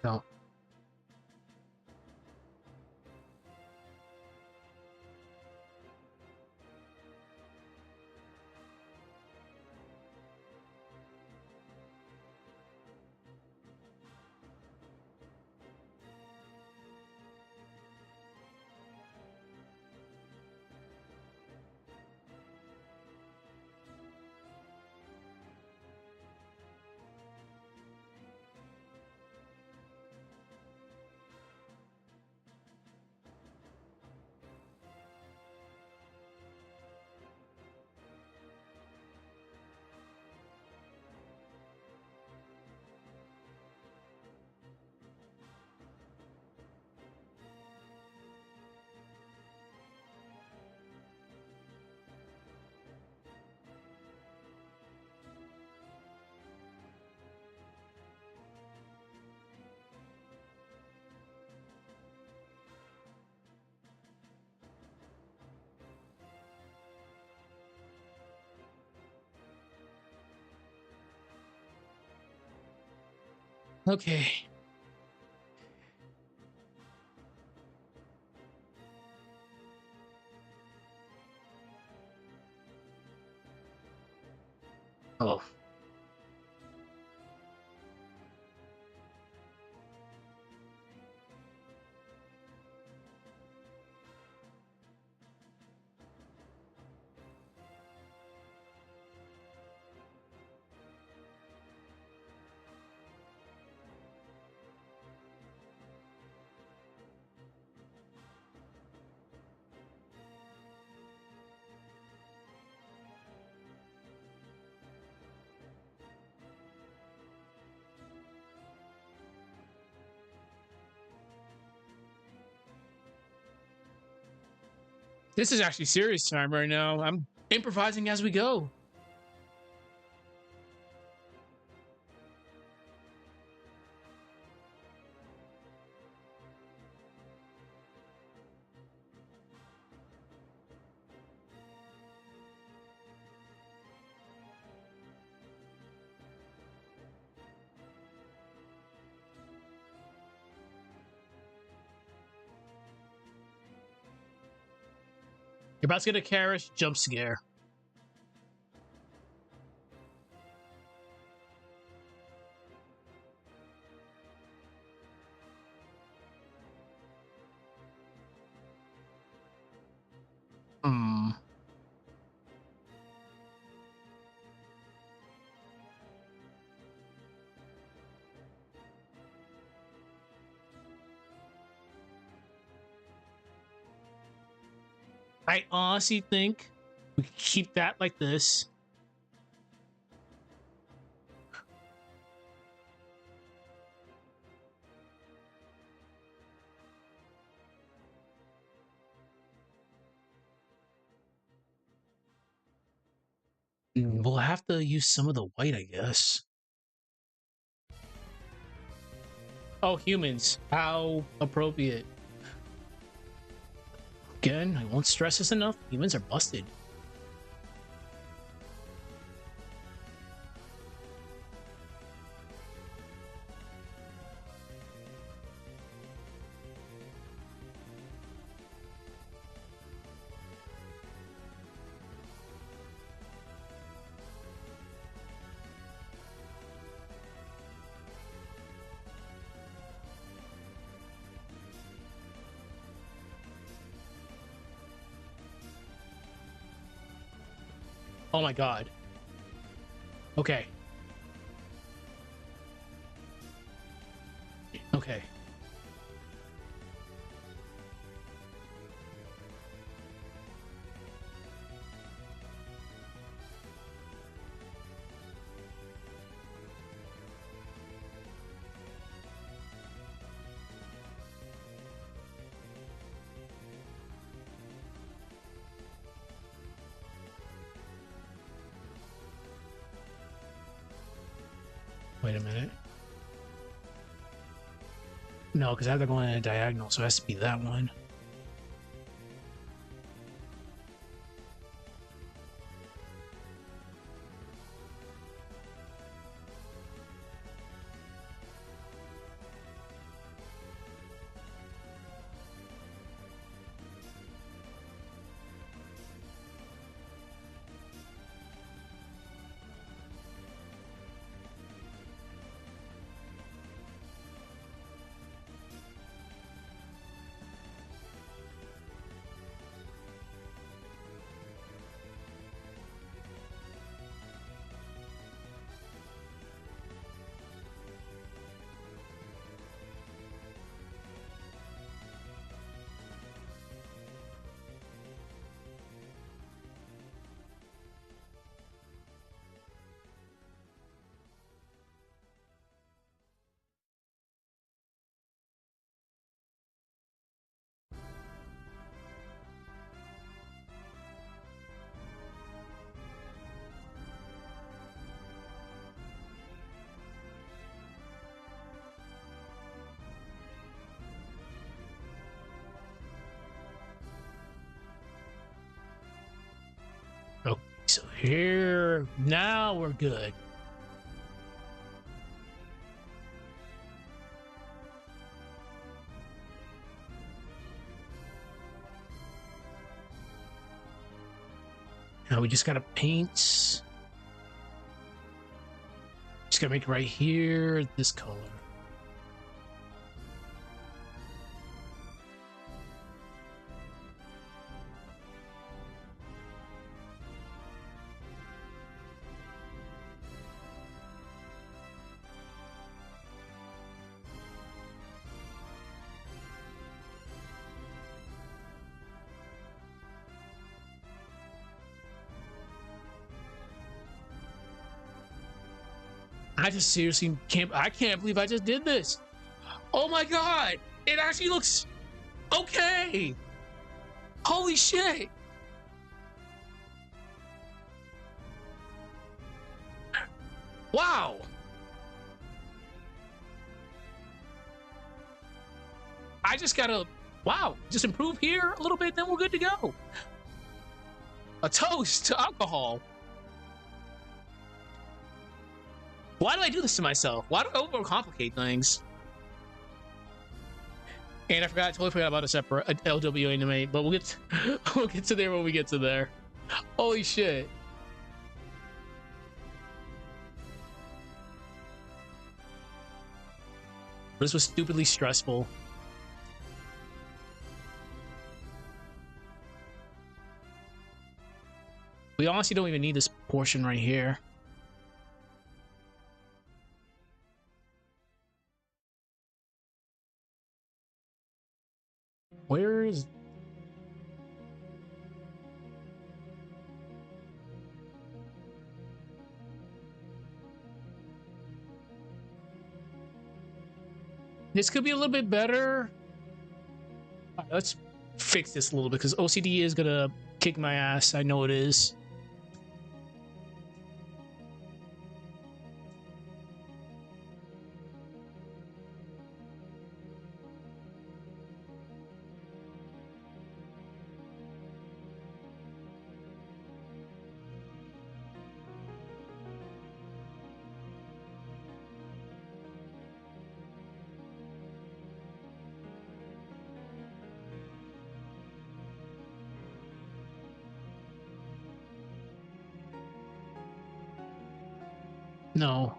No. Okay. Oh. This is actually serious time right now. I'm improvising as we go. You're about to get a Karish jump scare. Hmm. I honestly think we could keep that like this. We'll have to use some of the white, I guess. Oh, humans. How appropriate. Again, I won't stress this enough. Humans are busted. Oh my god. Okay. Okay. Wait a minute. No, because I have to go in a diagonal, so it has to be that one. So here, now we're good. Now we just gotta paint. Just gotta make it right here this color. I just seriously I can't believe I just did this. Oh my god, it actually looks okay. Holy shit. Wow. I just gotta, wow, just improve here a little bit, then we're good to go. A toast to alcohol. Why do I do this to myself? Why do I overcomplicate things? And I totally forgot about Aseprite Adobe Animate, but we'll get to there when we get to there. Holy shit. This was stupidly stressful. We honestly don't even need this portion right here. Where is... This could be a little bit better. Right, let's fix this a little bit because OCD is gonna kick my ass. I know it is. No.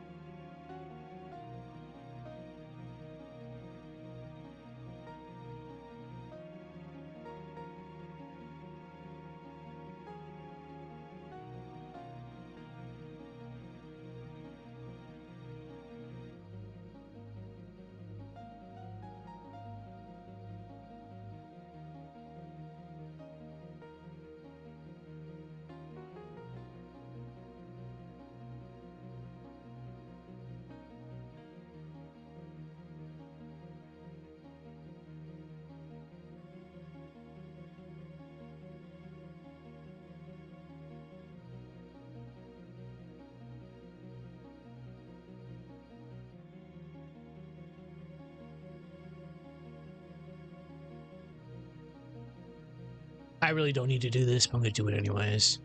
I really don't need to do this, but I'm gonna do it anyways.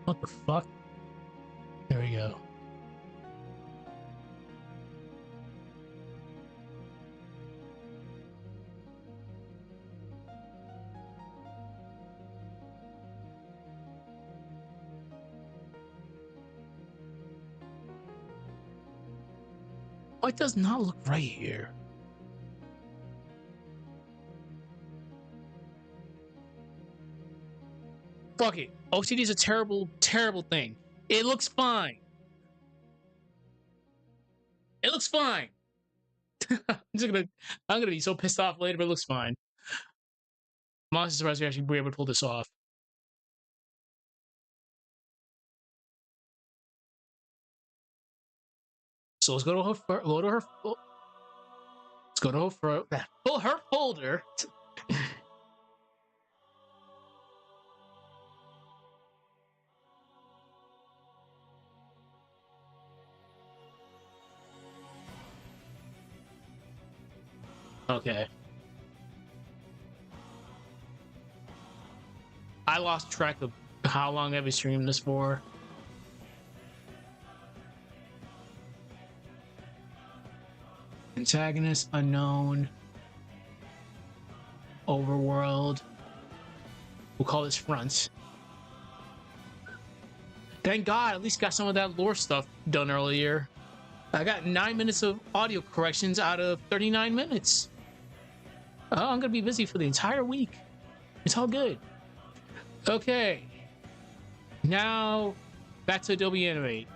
What the fuck? There we go. Oh, it does not look right here. Fuck it. OCD is a terrible, terrible thing. It looks fine. It looks fine. I'm gonna be so pissed off later, but it looks fine. I'm honestly surprised we actually were able to pull this off. So let's go to her. Let's go to her folder. Okay. I lost track of how long I've been streaming this for. Antagonist unknown. Overworld. We'll call this fronts. Thank God, at least got some of that lore stuff done earlier. I got 9 minutes of audio corrections out of 39 minutes. Oh, I'm gonna be busy for the entire week. It's all good. Okay. Now, back to Adobe Animate.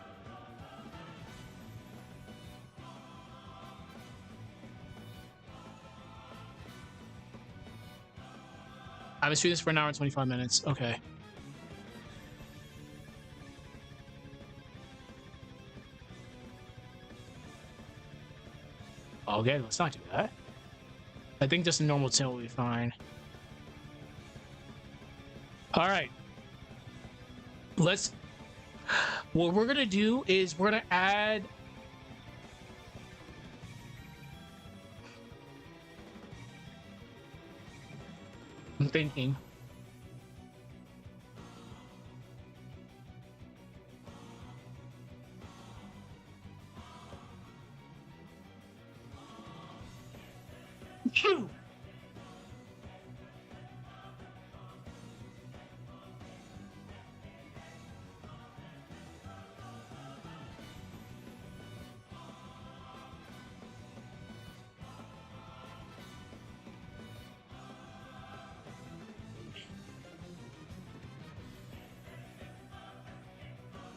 I've been shooting this for an hour and 25 minutes. Okay. Okay, let's not do that. I think just a normal tail will be fine. All right. What we're gonna do is we're gonna add I'm thinking.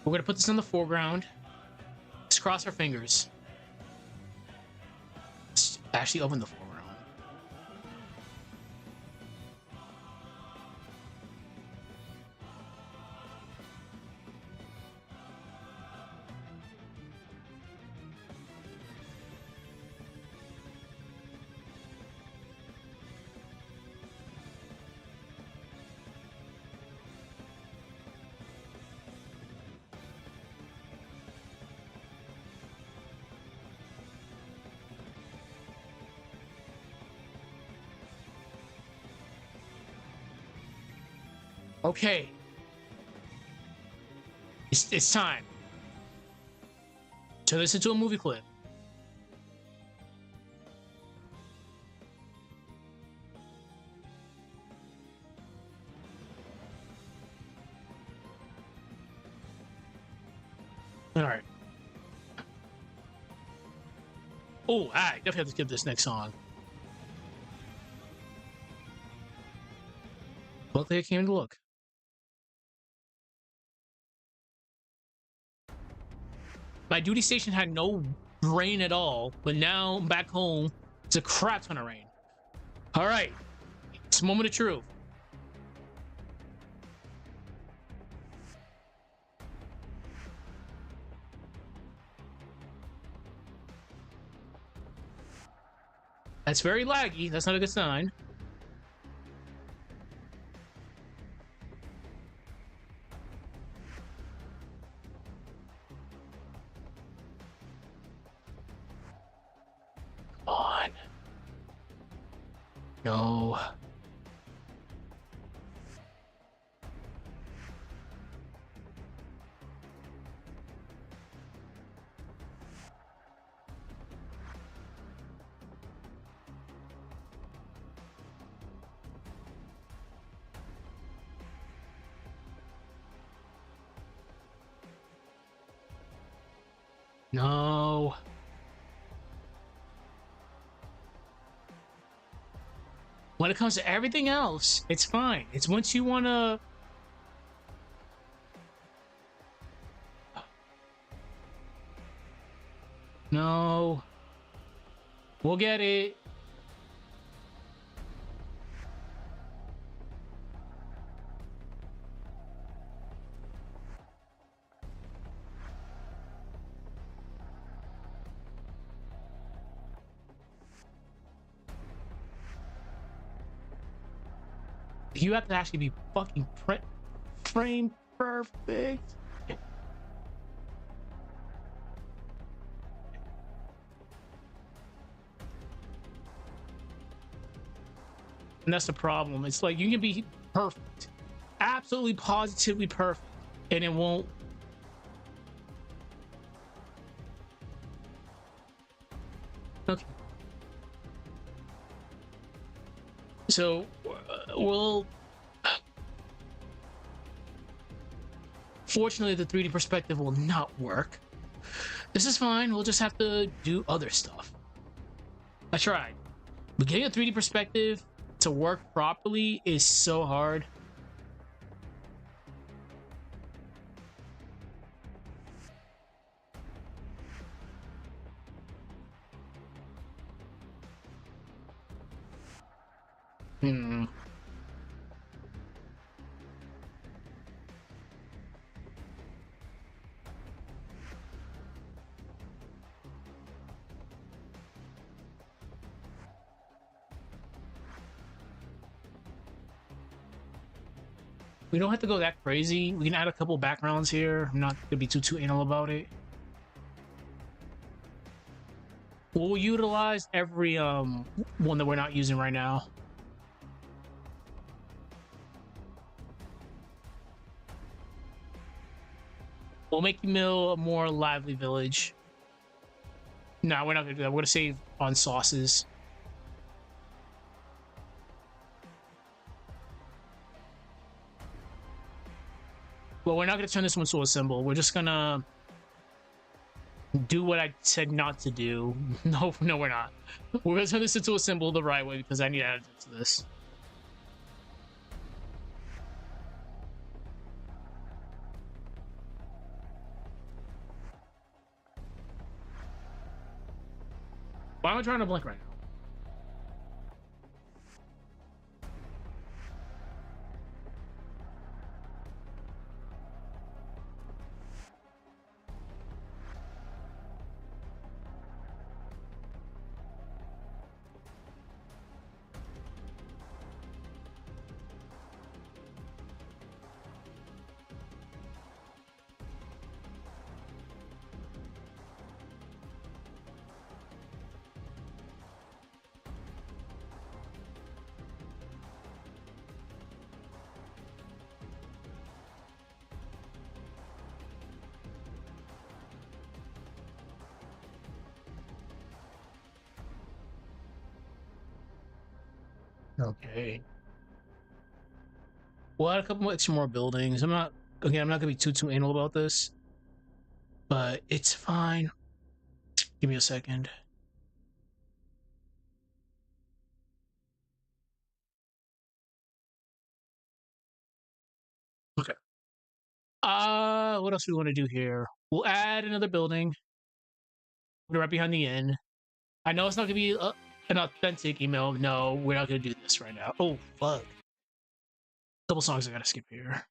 We're gonna put this in the foreground. Let's cross our fingers. Let's actually open the foreground. Okay. It's time. Turn this into a movie clip. All right. Oh, I definitely have to skip this next song. Luckily, I came to look. My duty station had no rain at all, but now I'm back home. It's a crap ton of rain. All right, it's a moment of truth. That's very laggy. That's not a good sign. On. No. No. When it comes to everything else, it's fine. It's once you want to Forget it. You have to actually be fucking frame perfect. And that's the problem. It's like you can be perfect, absolutely positively perfect, and it won't. Okay. So we'll. Fortunately, the 3D perspective will not work. This is fine. We'll just have to do other stuff. I tried. But getting a 3D perspective to work properly is so hard. Hmm. We don't have to go that crazy. We can add a couple backgrounds here. I'm not gonna be too anal about it. We'll utilize every one that we're not using right now. We'll make the mill a more lively village. No, we're not gonna do that. We're gonna save on sauces. Well, we're not gonna turn this one to a symbol. We're just gonna do what I said not to do. No, we're not. We're gonna turn this into a symbol the right way because I need to add it to this. Why am I trying to blink right now? Okay. We'll add a couple extra more buildings. I'm not gonna be too anal about this, but it's fine. Give me a second. Okay. What else do we want to do here? We'll add another building right behind the inn. I know it's not gonna be an authentic email. No, we're not gonna do this right now. Oh fuck! Couple songs I gotta skip here.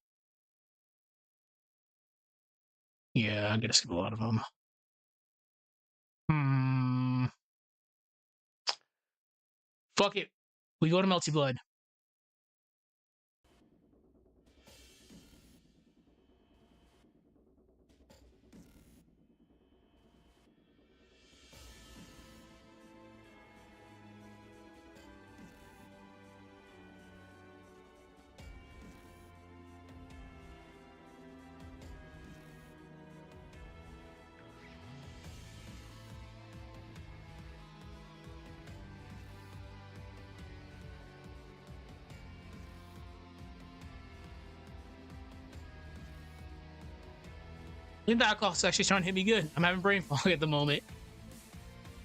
Yeah, I gotta skip a lot of them. Hmm. Fuck it. We go to Melty Blood. I think the alcohol's actually starting to hit me good. I'm having brain fog at the moment.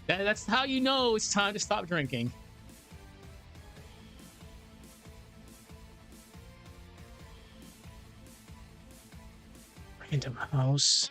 That's how you know it's time to stop drinking. Random house.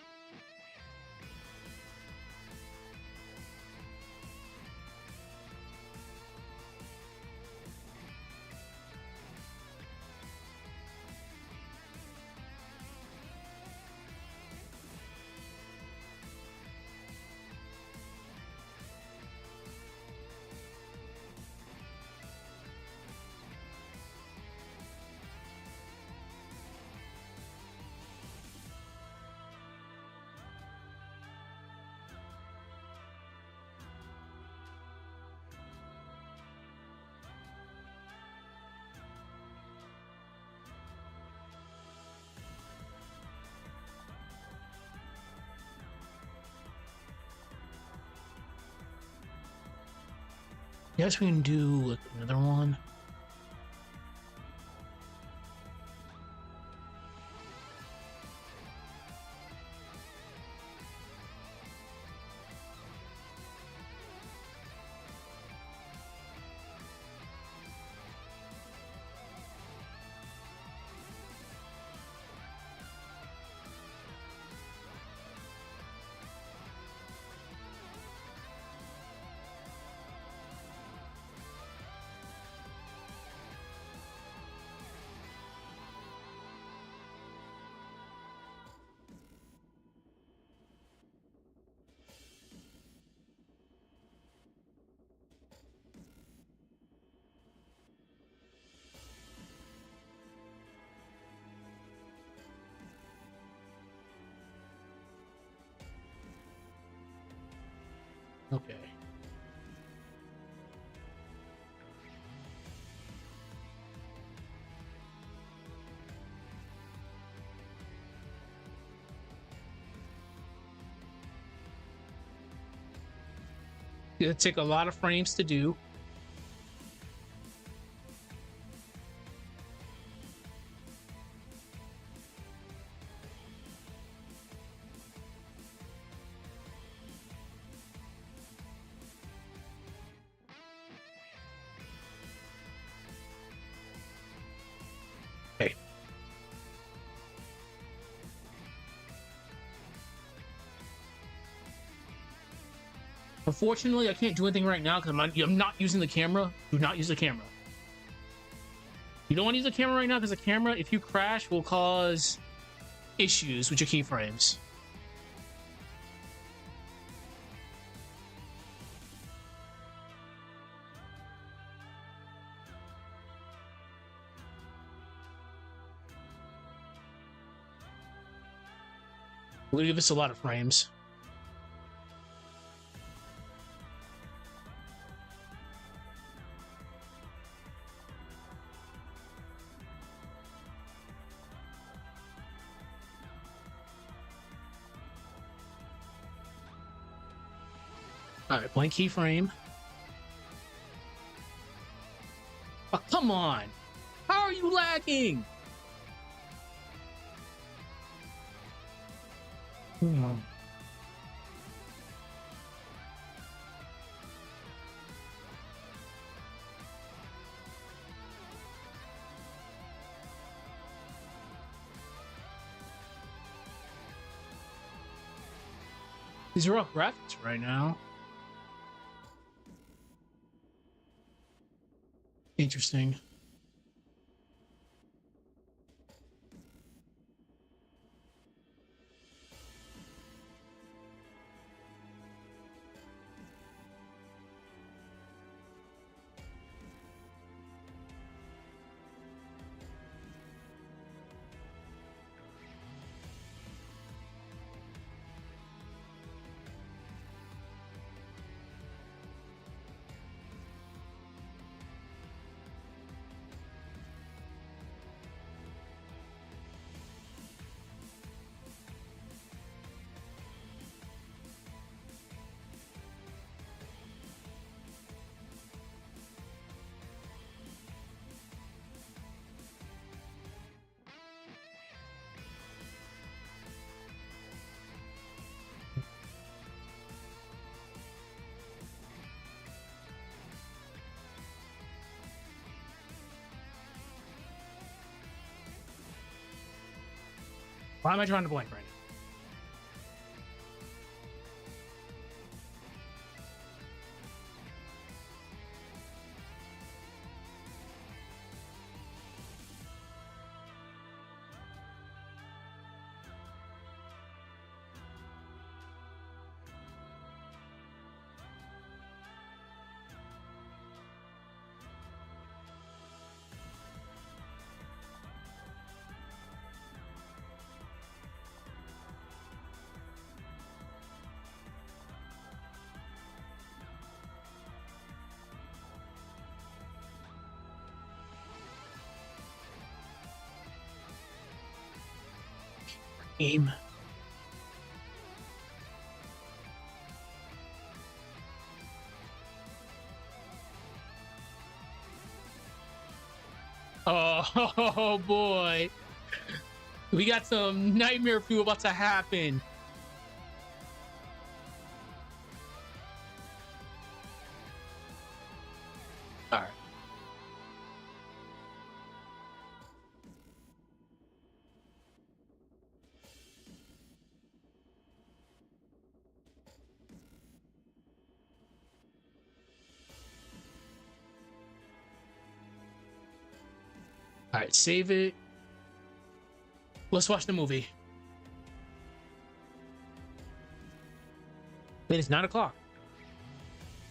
Guess we can do like another one. Okay. It'll take a lot of frames to do. Okay. Unfortunately, I can't do anything right now because I'm not using the camera. Do not use the camera. You don't want to use the camera right now because the camera, if you crash, will cause issues with your keyframes. We'll give us a lot of frames. All right, blank keyframe. Oh, come on. How are you lagging? These are rough graphics right now. Interesting. Why am I trying to blank right now? Aim. Oh boy. We got some nightmare fuel about to happen. All right. All right, save it. Let's watch the movie. It's 9 o'clock.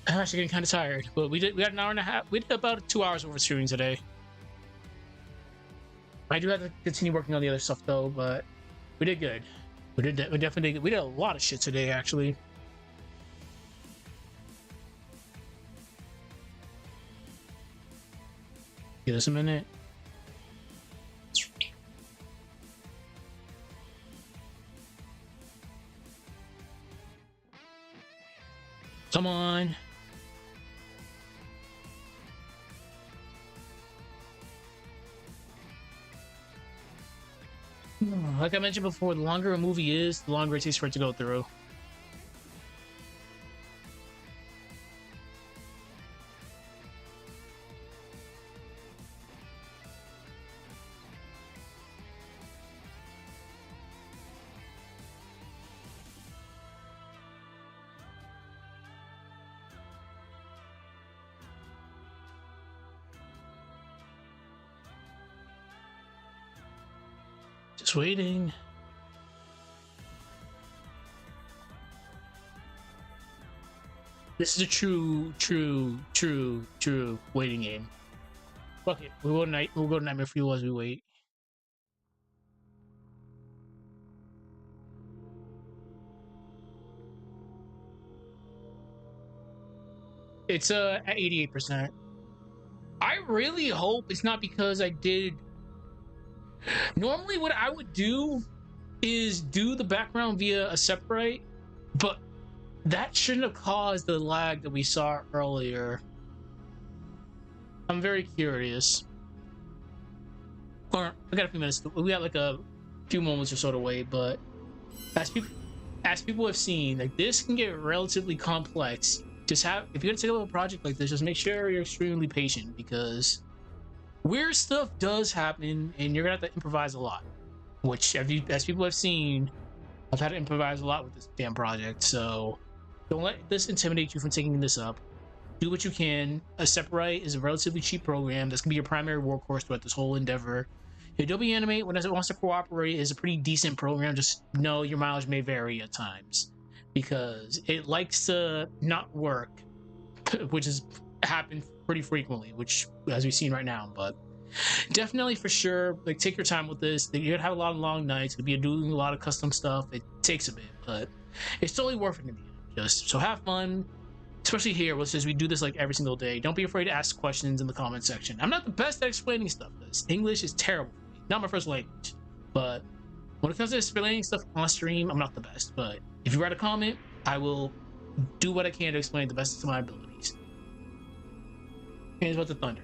I'm actually getting kind of tired, but we got an hour and a half. We did about 2 hours over streaming today. I do have to continue working on the other stuff though, but we did good. We definitely we did a lot of shit today actually. Give us a minute. Come on. Like I mentioned before, the longer a movie is, the longer it takes for it to go through. Just waiting. This is a true waiting game. Fuck it. We'll go to Nightmare Fuel as we wait. It's at 88%. I really hope it's not because I did. Normally, what I would do is do the background via Aseprite, but that shouldn't have caused the lag that we saw earlier. I'm very curious. Or I got a few minutes. We got like a few moments or so to wait, but as people have seen, like this can get relatively complex. Just have if you're gonna take up a project like this, just make sure you're extremely patient because weird stuff does happen, and you're gonna have to improvise a lot. Which, as people have seen, I've had to improvise a lot with this damn project. So don't let this intimidate you from taking this up. Do what you can. Aseprite is a relatively cheap program that's gonna be your primary workhorse throughout this whole endeavor. Adobe Animate, when it wants to cooperate, is a pretty decent program. Just know your mileage may vary at times because it likes to not work, which has happened pretty frequently, which as we've seen right now. But definitely for sure, like take your time with this. You're gonna have a lot of long nights. You'll be doing a lot of custom stuff. It takes a bit, but it's totally worth it in the end. Just so have fun. Especially here, which is we do this like every single day. Don't be afraid to ask questions in the comment section. I'm not the best at explaining stuff. This English is terrible for me. Not my first language. But when it comes to explaining stuff on stream, I'm not the best. But if you write a comment, I will do what I can to explain the best of my abilities. Here's about the thunder.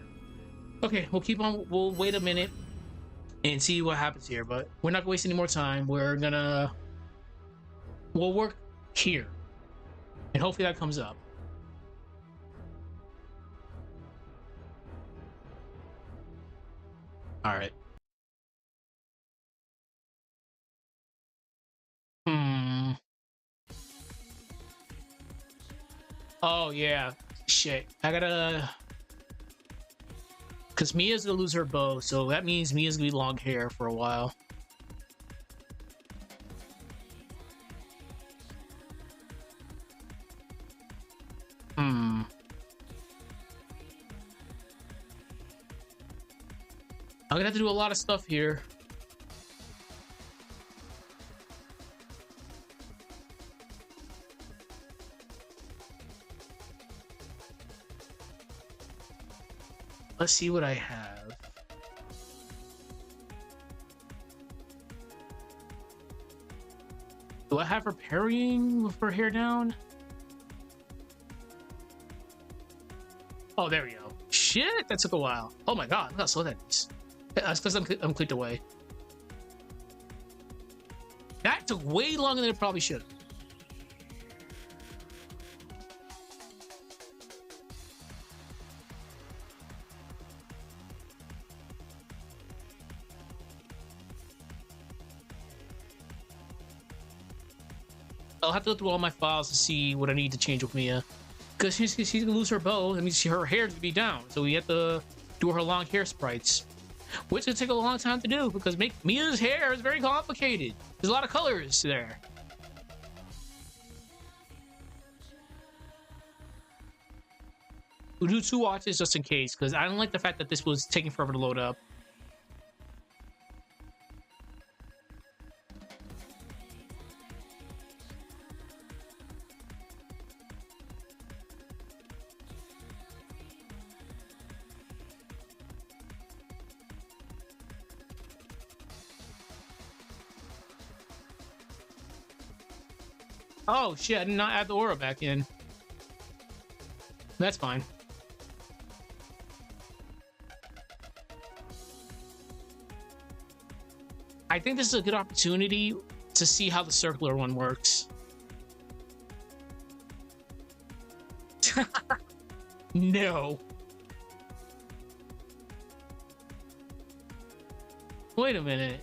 Okay, we'll keep on. We'll wait a minute and see what happens here. But we're not gonna waste any more time. We'll work here. And hopefully that comes up. All right. Oh yeah. Shit. I gotta. Because Mia's gonna lose her bow, so that means Mia's gonna be long hair for a while. I'm gonna have to do a lot of stuff here. Let's see what I have. Do I have her parrying with her hair down? Oh, there we go. Shit, that took a while. Oh my god, look how slow that is. That's because I'm clicked away. That took way longer than it probably should. I'll have to go through all my files to see what I need to change with Mia. Because she's gonna lose her bow. That means her hair's gonna be down. So we have to do her long hair sprites. Which will take a long time to do because Mia's hair is very complicated. There's a lot of colors there. We'll do 2 watches just in case, because I don't like the fact that this was taking forever to load up. Oh shit, I did not add the aura back in. That's fine. I think this is a good opportunity to see how the circular one works. No. Wait a minute.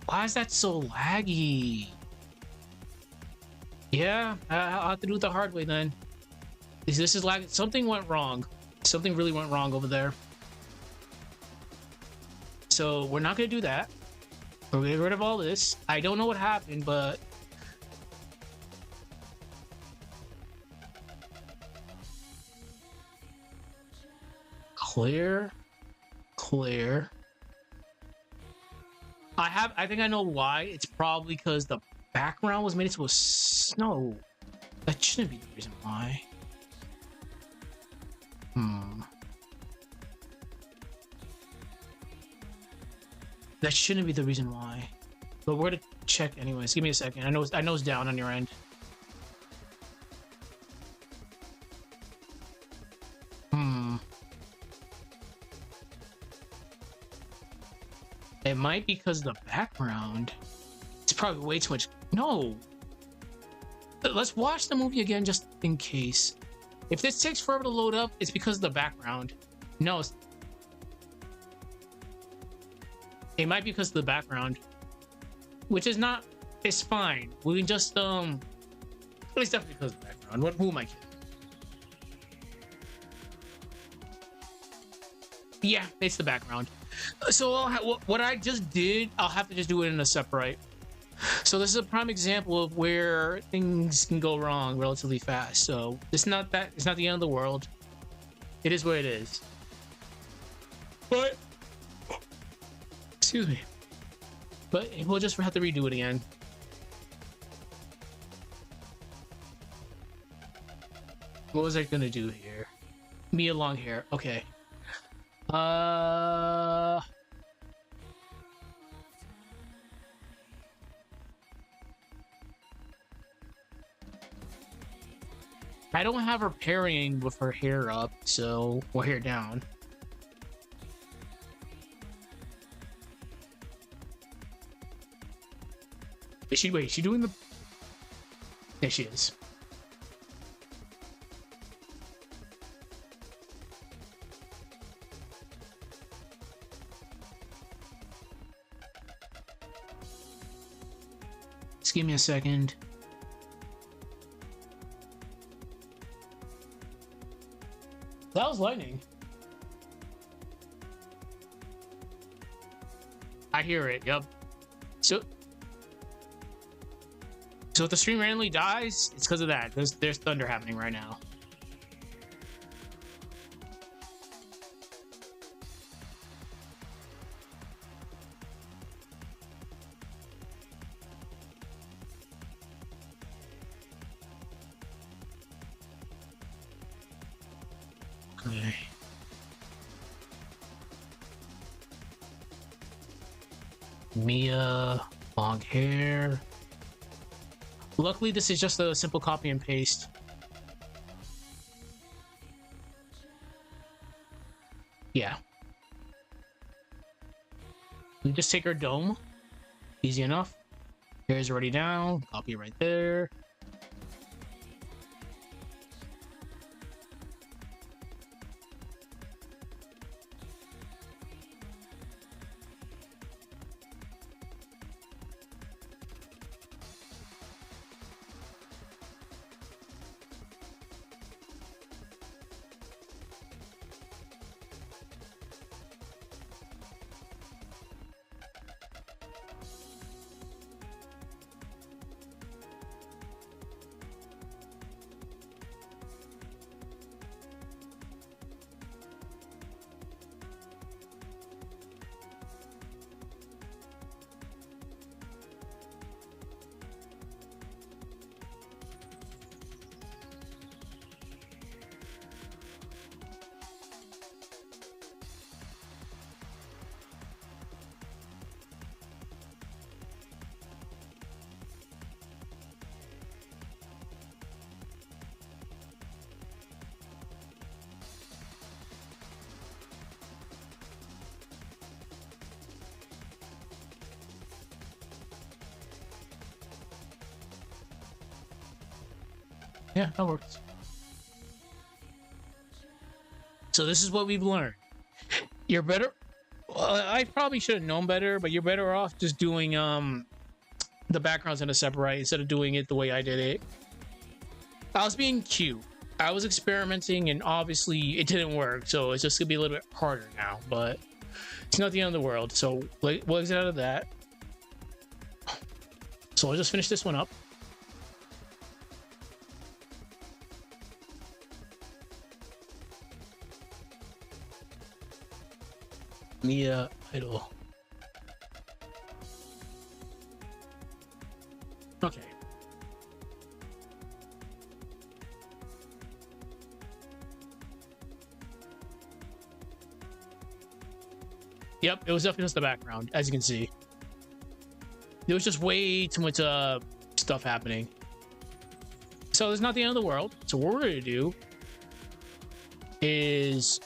Why is that so laggy? Yeah, I'll have to do it the hard way then. This is lagging. Something went wrong. Something really went wrong over there. So we're not gonna do that. We're gonna get rid of all this. I don't know what happened, but clear. I think I know why. It's probably because the background was made into a snow. That shouldn't be the reason why. That shouldn't be the reason why. But we're gonna check anyways. Give me a second. I know it's down on your end. It might be because of the background. It's probably way too much. No. Let's watch the movie again just in case. If this takes forever to load up, it's because of the background. No. It might be because of the background. Which is not... It's fine. We can just, it's definitely because of the background. Who am I kidding? Yeah, it's the background. So what I just did, I'll have to just do it in Aseprite. So this is a prime example of where things can go wrong relatively fast. So it's not the end of the world. It is what it is. But excuse me. But we'll just have to redo it again. What was I gonna do here? Mia long hair. Okay. I don't have her parrying with her hair up, so or hair down. Is she wait, is she doing the... Yeah, she is. Just give me a second. That was lightning. I hear it, yep. So if the stream randomly dies, it's because of that. There's thunder happening right now. Okay. Mia. Long hair. Luckily, this is just a simple copy and paste. Yeah. We just take our dome. Easy enough. Hair's already down. Copy right there. Yeah, that works. So this is what we've learned. You're better. Well, I probably should have known better, but you're better off just doing the backgrounds in Aseprite instead of doing it the way I did it. I was being cute. I was experimenting, and obviously it didn't work. So it's just gonna be a little bit harder now, but it's not the end of the world. So we'll exit out of that. So I'll just finish this one up. Mia idle. Okay. Yep, it was definitely just the background, as you can see. There was just way too much stuff happening. So it's not the end of the world. So what we're gonna do is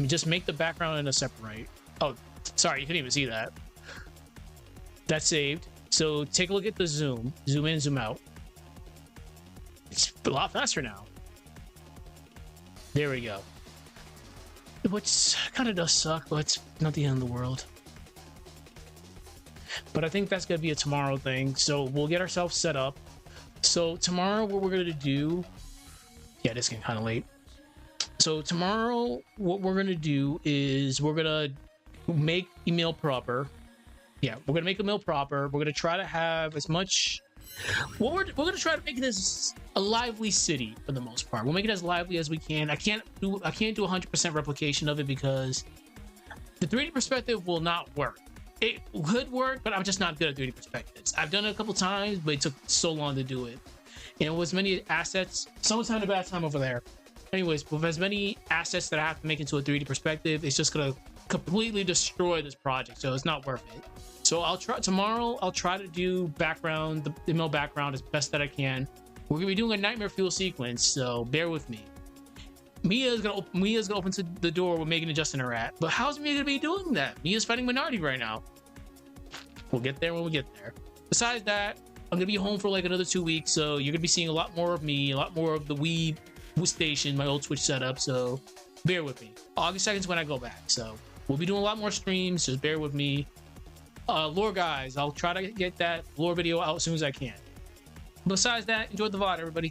just make the background in Aseprite. Oh, sorry, you couldn't even see that. That's saved. So take a look at the zoom. Zoom in, zoom out. It's a lot faster now. There we go. Which kind of does suck, but it's not the end of the world. But I think that's going to be a tomorrow thing. So we'll get ourselves set up. So tomorrow what we're going to do... Yeah, this is getting kind of late. So tomorrow what we're going to do is we're going to make email proper. Yeah, we're going to make a mail proper. We're going to try to have as much... we're going to try to make this a lively city for the most part. We'll make it as lively as we can. I can't do 100% replication of it because the 3D perspective will not work. It could work, but I'm just not good at 3D perspectives. I've done it a couple times, but it took so long to do it. And with many assets, someone's having a bad time over there. Anyways, with as many assets that I have to make into a 3D perspective, it's just gonna completely destroy this project. So it's not worth it. So I'll try tomorrow. I'll try to do background, the email background as best that I can. We're gonna be doing a nightmare fuel sequence, so bear with me. Mia's gonna open to the door where Megan and Justin are at. But how's Mia gonna be doing that? Mia's fighting Minority right now. We'll get there when we get there. Besides that, I'm gonna be home for like another 2 weeks, so you're gonna be seeing a lot more of me, a lot more of the Wii station, my old Twitch setup. So bear with me. August 2nd is when I go back, so we'll be doing a lot more streams. Just bear with me. Lore guys, I'll try to get that lore video out as soon as I can. Besides that, enjoy the VOD, everybody.